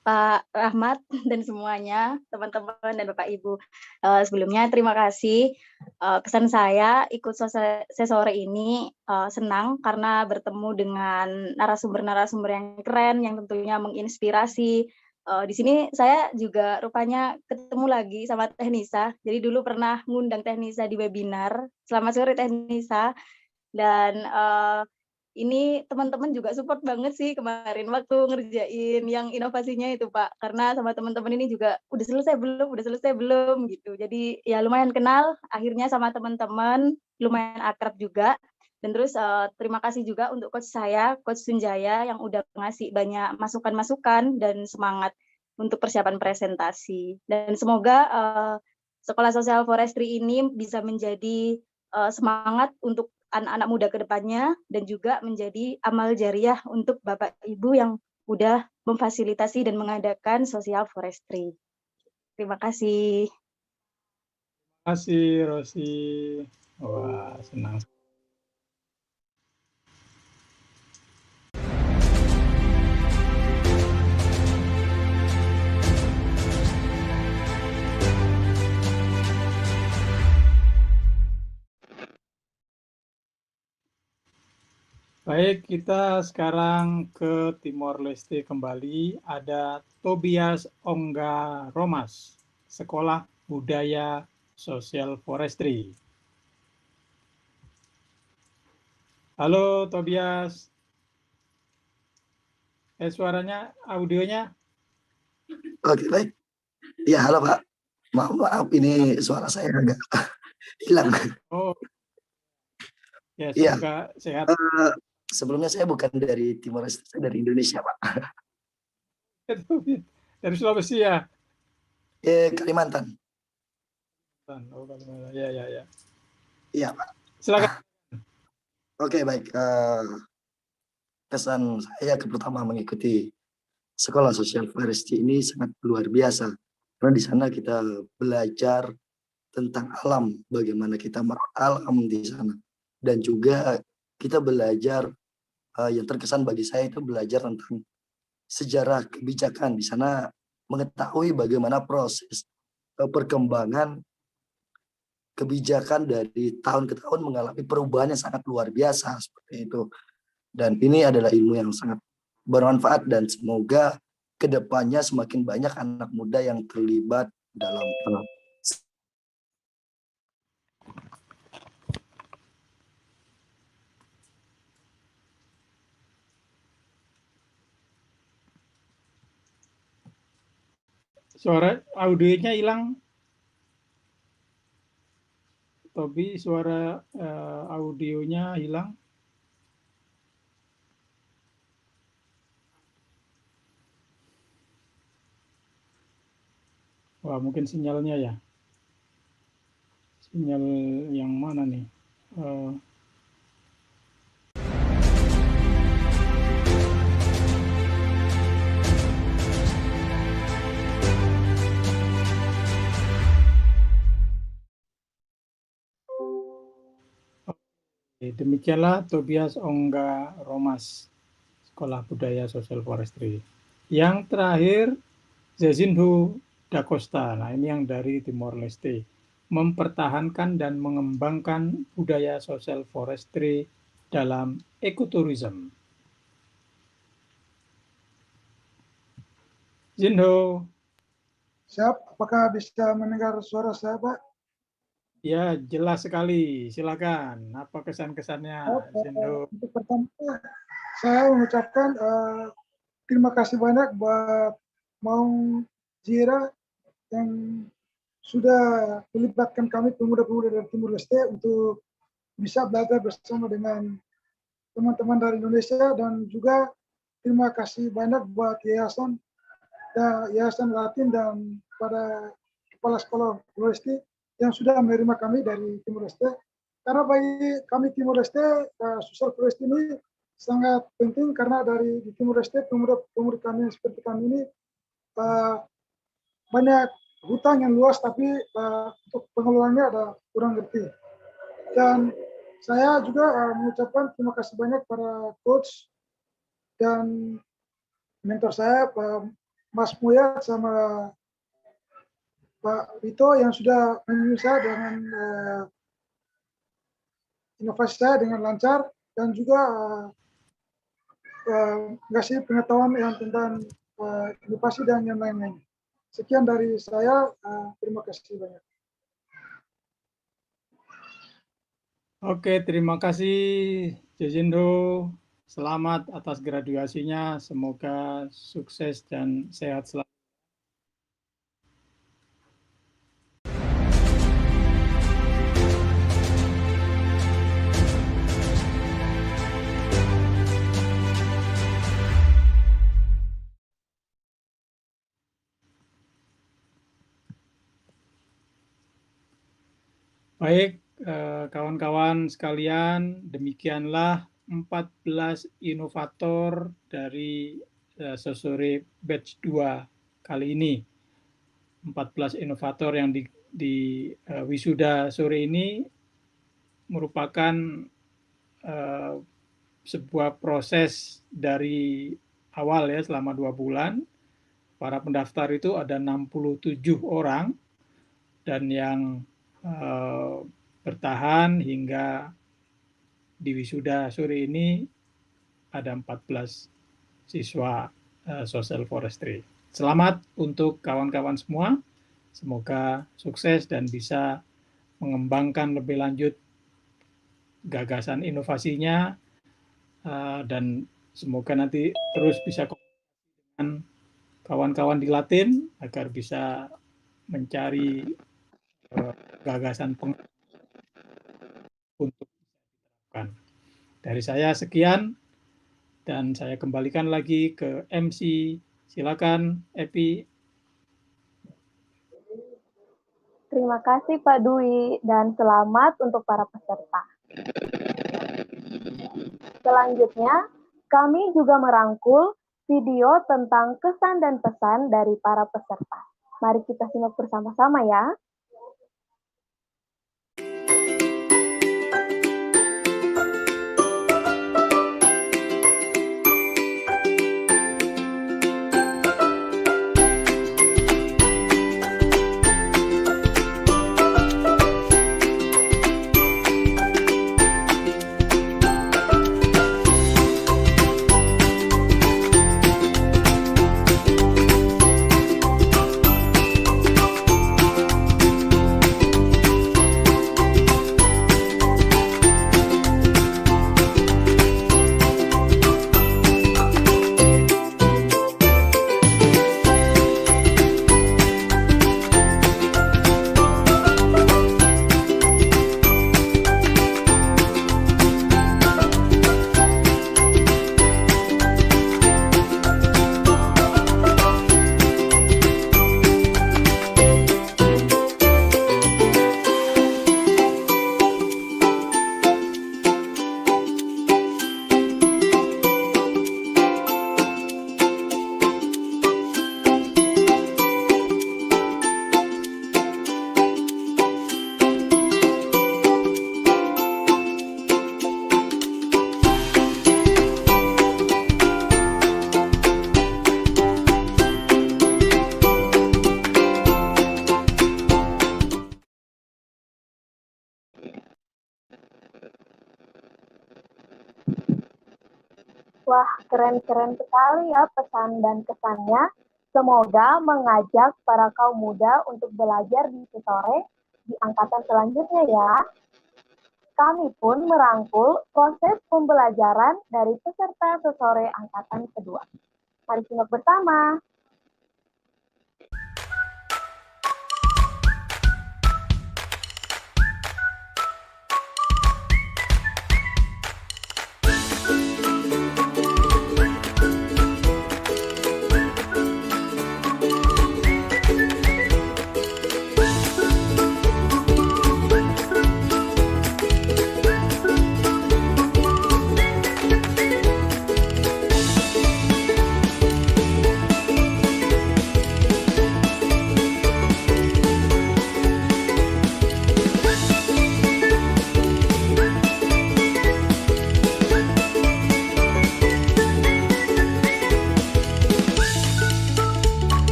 Q: Pak Rahmat dan semuanya, teman-teman dan Bapak Ibu. Sebelumnya terima kasih. Kesan saya ikut sore ini senang karena bertemu dengan narasumber-narasumber yang keren, yang tentunya menginspirasi. Di sini saya juga rupanya ketemu lagi sama Teh Nisa. Jadi dulu pernah ngundang Teh Nisa di webinar. Selamat sore Teh Nisa. Dan ini teman-teman juga support banget sih kemarin waktu ngerjain yang inovasinya itu Pak. Karena sama teman-teman ini juga udah selesai belum gitu. Jadi ya lumayan kenal akhirnya sama teman-teman, lumayan akrab juga. Dan terus terima kasih juga untuk coach saya, Coach Sunjaya yang udah ngasih banyak masukan-masukan dan semangat untuk persiapan presentasi. Dan semoga Sekolah Sosial Forestry ini bisa menjadi semangat untuk anak-anak muda ke depannya dan juga menjadi amal jariah untuk Bapak Ibu yang udah memfasilitasi dan mengadakan Sosial Forestry. Terima kasih.
D: Terima kasih Rosi. Wah, senang. Baik, kita sekarang ke Timor Leste kembali. Ada Tobias Ongga Romas, Sekolah Budaya Sosial Forestry. Halo Tobias. Suaranya, audionya?
R: Oke, baik. Ya, halo Pak. Maaf, ini suara saya agak hilang.
D: Oh, ya
R: Iya.
D: semoga sehat.
R: Sebelumnya saya bukan dari Timor Leste, saya dari Indonesia, Pak.
D: Dari Sulawesi ya?
R: Kalimantan.
D: Oh, Kalimantan. Ya.
R: Iya, Pak.
D: Silakan.
R: Oke, baik. Kesan saya pertama mengikuti Sekolah Sosial Forestry ini sangat luar biasa. Karena di sana kita belajar tentang alam, bagaimana kita merawat alam di sana. Dan juga kita belajar, yang terkesan bagi saya itu belajar tentang sejarah kebijakan. Di sana mengetahui bagaimana proses perkembangan kebijakan dari tahun ke tahun mengalami perubahan yang sangat luar biasa seperti itu. Dan ini adalah ilmu yang sangat bermanfaat dan semoga kedepannya semakin banyak anak muda yang terlibat dalam
D: Suara audionya hilang. Tobi, suara audionya hilang. Wah, mungkin sinyalnya ya. Sinyal yang mana nih? Demikianlah Tobias Ongga Romas, Sekolah Budaya Sosial Forestry. Yang terakhir, Zezinho da Costa. Nah, ini yang dari Timor Leste. Mempertahankan dan mengembangkan budaya sosial forestry dalam ekoturism. Zinho.
S: Siap, apakah bisa mendengar suara saya, Pak?
D: Ya, jelas sekali. Silakan. Apa kesan-kesannya, Zinho?
S: Untuk pertama, saya mengucapkan terima kasih banyak buat Maung Jira yang sudah melibatkan kami pemuda-pemuda dari Timur Leste untuk bisa belajar bersama dengan teman-teman dari Indonesia, dan juga terima kasih banyak buat Yayasan Latin dan pada Kepala Sekolah Forestry yang sudah menerima kami dari Timur Leste. Karena bagi kami Timur Leste, Sosial Forestry ini sangat penting karena dari di Timur Leste pemuda-pemuda kami seperti kami ini banyak hutan yang luas, tapi untuk pengelolaannya ada kurang ngerti. Dan saya juga mengucapkan terima kasih banyak para coach dan mentor saya, Pak Mas Muyat sama Pak Vito yang sudah menyusul saya dengan inovasi saya dengan lancar dan juga ngasih pengetahuan yang tentang inovasi dan yang lain-lain. Sekian dari saya, terima kasih banyak.
D: Oke, terima kasih Jejindo. Selamat atas graduasinya. Semoga sukses dan sehat selalu. Baik, kawan-kawan sekalian, demikianlah 14 inovator dari sesore batch 2 kali ini. 14 inovator yang di wisuda sore ini merupakan sebuah proses dari awal ya, selama 2 bulan. Para pendaftar itu ada 67 orang dan yang bertahan hingga di wisuda sore ini ada 14 siswa social forestry. Selamat untuk kawan-kawan semua. Semoga sukses dan bisa mengembangkan lebih lanjut gagasan inovasinya dan semoga nanti terus bisa dengan kawan-kawan di Latin agar bisa mencari gagasan untuk diterapkan. Dari saya sekian dan saya kembalikan lagi ke MC. Silakan Epi.
A: Terima kasih Pak Dwi dan selamat untuk para peserta. Selanjutnya, kami juga merangkul video tentang kesan dan pesan dari para peserta. Mari kita simak bersama-sama ya. Wah, keren-keren sekali ya pesan dan kesannya. Semoga mengajak para kaum muda untuk belajar di sore di angkatan selanjutnya ya. Kami pun merangkul proses pembelajaran dari peserta sesore angkatan kedua. Mari simak bersama.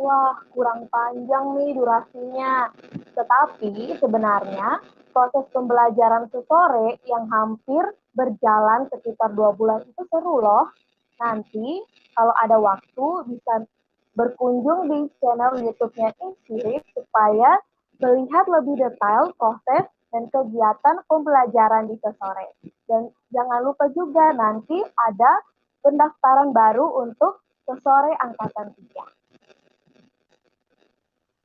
A: wah kurang panjang nih durasinya. Tetapi sebenarnya proses pembelajaran sesore yang hampir berjalan sekitar 2 bulan itu seru loh. Nanti kalau ada waktu bisa berkunjung di channel YouTube-nya Inspirit supaya melihat lebih detail proses dan kegiatan pembelajaran di sesore. Dan jangan lupa juga nanti ada pendaftaran baru untuk sesore angkatan 3.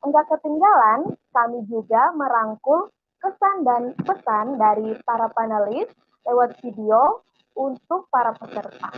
A: Enggak ketinggalan, kami juga merangkul kesan dan pesan dari para panelis lewat video untuk para peserta.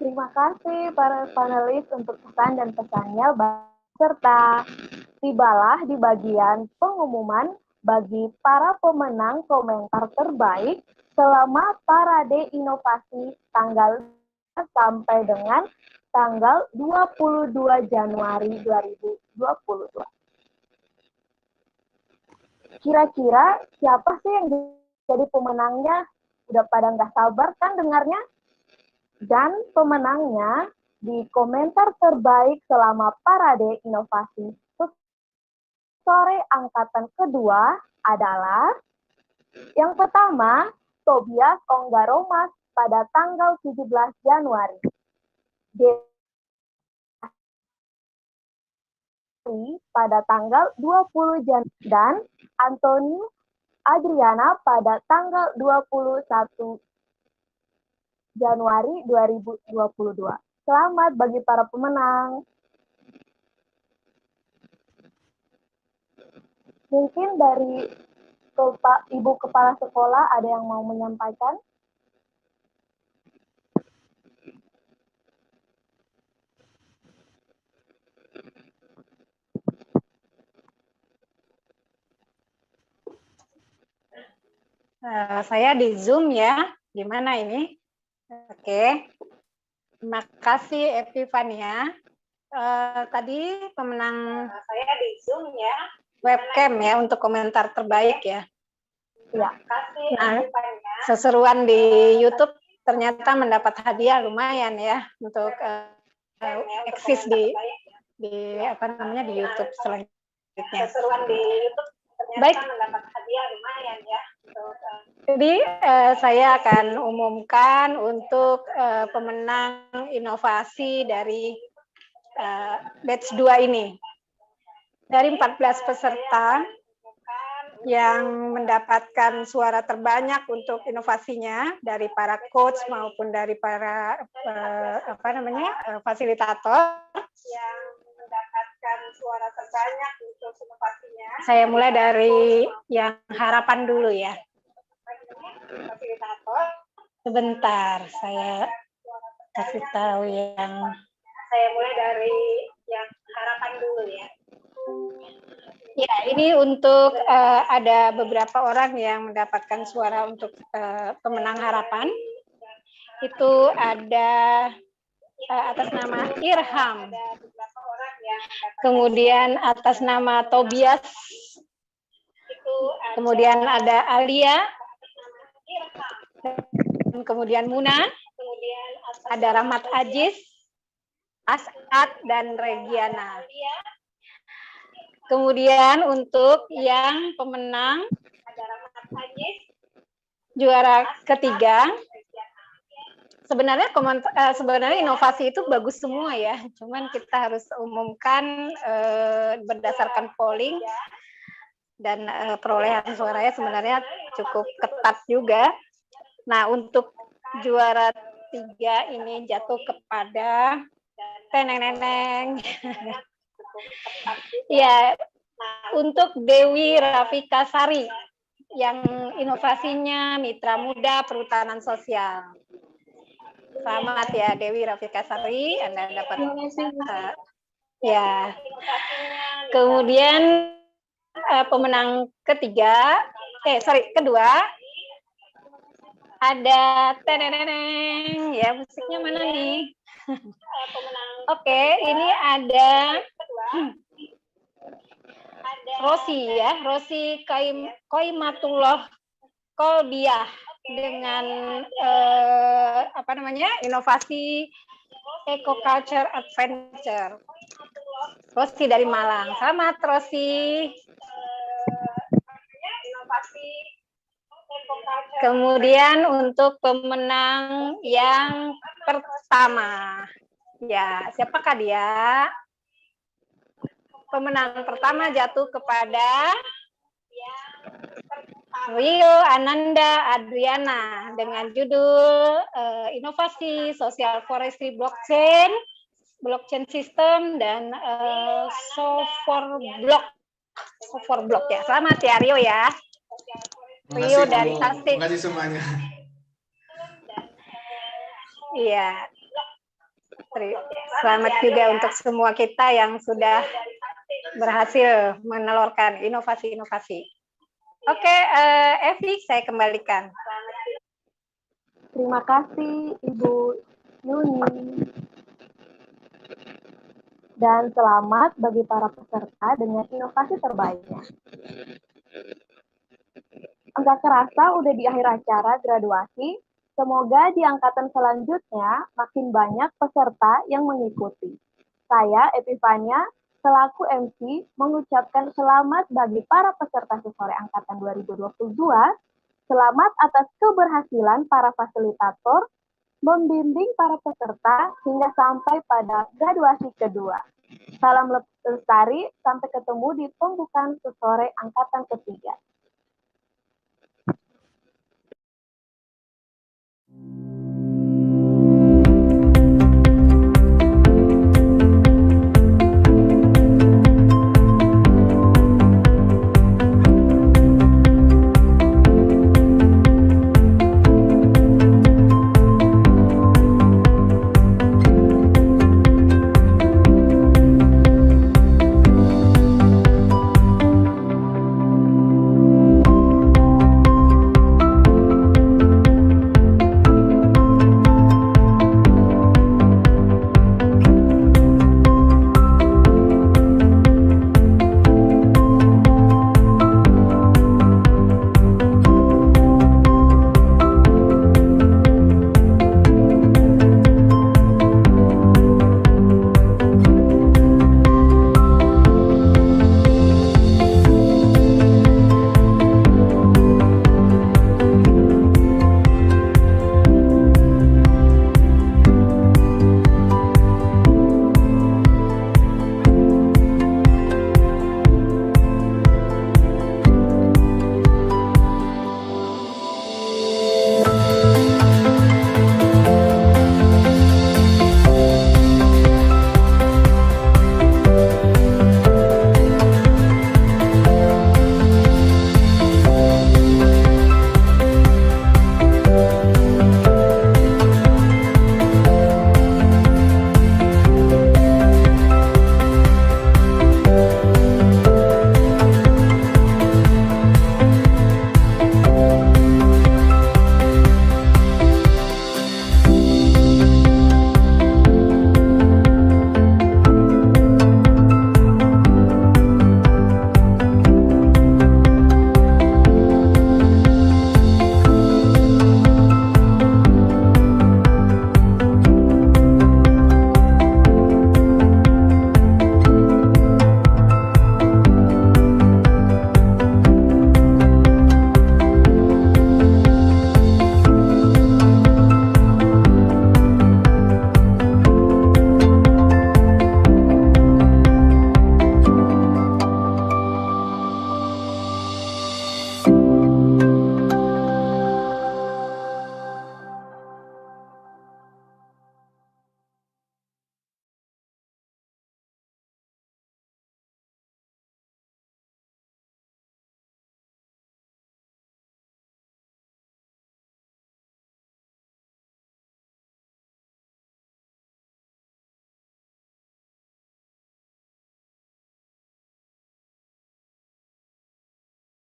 A: Terima kasih para panelis untuk pesan dan pesannya, serta tibalah di bagian pengumuman bagi para pemenang komentar terbaik selama Parade Inovasi tanggal sampai dengan tanggal 22 Januari 2022. Kira-kira siapa sih yang jadi pemenangnya? Udah pada nggak sabar kan dengarnya? Dan pemenangnya di komentar terbaik selama Parade Inovasi sore angkatan kedua adalah yang pertama, Tobias Onggaromas pada tanggal 17 Januari. Pada tanggal 20 Januari dan Antonio Adriana pada tanggal 21 Januari 2022. Selamat bagi para pemenang. Mungkin dari Ibu Kepala Sekolah ada yang mau menyampaikan?
T: Saya di Zoom ya. Gimana ini? Oke. Terima kasih Epifania. Tadi pemenang saya di Zoom ya. Webcam ya untuk komentar terbaik ya.
A: Ya.
T: Nah, seseruan di YouTube ternyata mendapat hadiah lumayan ya untuk eksis di apa namanya di YouTube selanjutnya. Seseruan di YouTube ternyata mendapat hadiah lumayan ya. Jadi saya akan umumkan untuk pemenang inovasi dari batch 2 ini. Dari 14 peserta yang mendapatkan suara terbanyak untuk inovasinya dari para coach maupun dari para fasilitator yang mendapatkan suara terbanyak untuk inovasinya. Saya mulai dari yang harapan dulu ya. Fasilitator. Sebentar, saya kasih tahu yang. Saya mulai dari yang harapan dulu ya. Ya, ini untuk ada beberapa orang yang mendapatkan suara untuk pemenang harapan. Itu ada atas nama Irham. Kemudian atas nama Tobias. Kemudian ada Alia. Kemudian Muna. Ada Rahmat Aziz, As'ad, dan Regiana. Kemudian untuk yang pemenang juara ketiga. Sebenarnya sebenarnya inovasi itu bagus semua ya, cuman kita harus umumkan berdasarkan polling dan perolehan suaranya sebenarnya cukup ketat juga. Nah, untuk juara 3 ini jatuh kepada teneng-neneng. Ya, untuk Dewi Rafika Sari yang inovasinya Mitra Muda Perhutanan Sosial. Selamat ya Dewi Rafika Sari, Anda dapat ya. Kemudian pemenang kedua ada teneneng, ya musiknya mana nih? Oke, ini ada Rosi ya, Rosi Koimatullah Kolbiah dengan inovasi Eco Culture Adventure. Rosi dari Malang. Selamat Rosi. Kemudian untuk pemenang yang pertama. Ya, siapakah dia? Pemenang pertama jatuh kepada Rio Ananda Adriana dengan judul Inovasi Social Forestry Blockchain System dan Software Block ya. Selamat ya Rio ya. Rio dari Tasik.
P: Terima kasih semuanya.
T: Iya. Selamat juga untuk semua kita yang sudah berhasil menelurkan inovasi-inovasi. Oke, Evi, saya kembalikan.
A: Terima kasih Ibu Yuni. Dan selamat bagi para peserta dengan inovasi terbaiknya. Enggak kerasa udah di akhir acara graduasi. Semoga di angkatan selanjutnya makin banyak peserta yang mengikuti. Saya, Epifania, selaku MC, mengucapkan selamat bagi para peserta sesore angkatan 2022. Selamat atas keberhasilan para fasilitator membimbing para peserta hingga sampai pada graduasi kedua. Salam lestari, sampai ketemu di pembukaan sesore angkatan ketiga.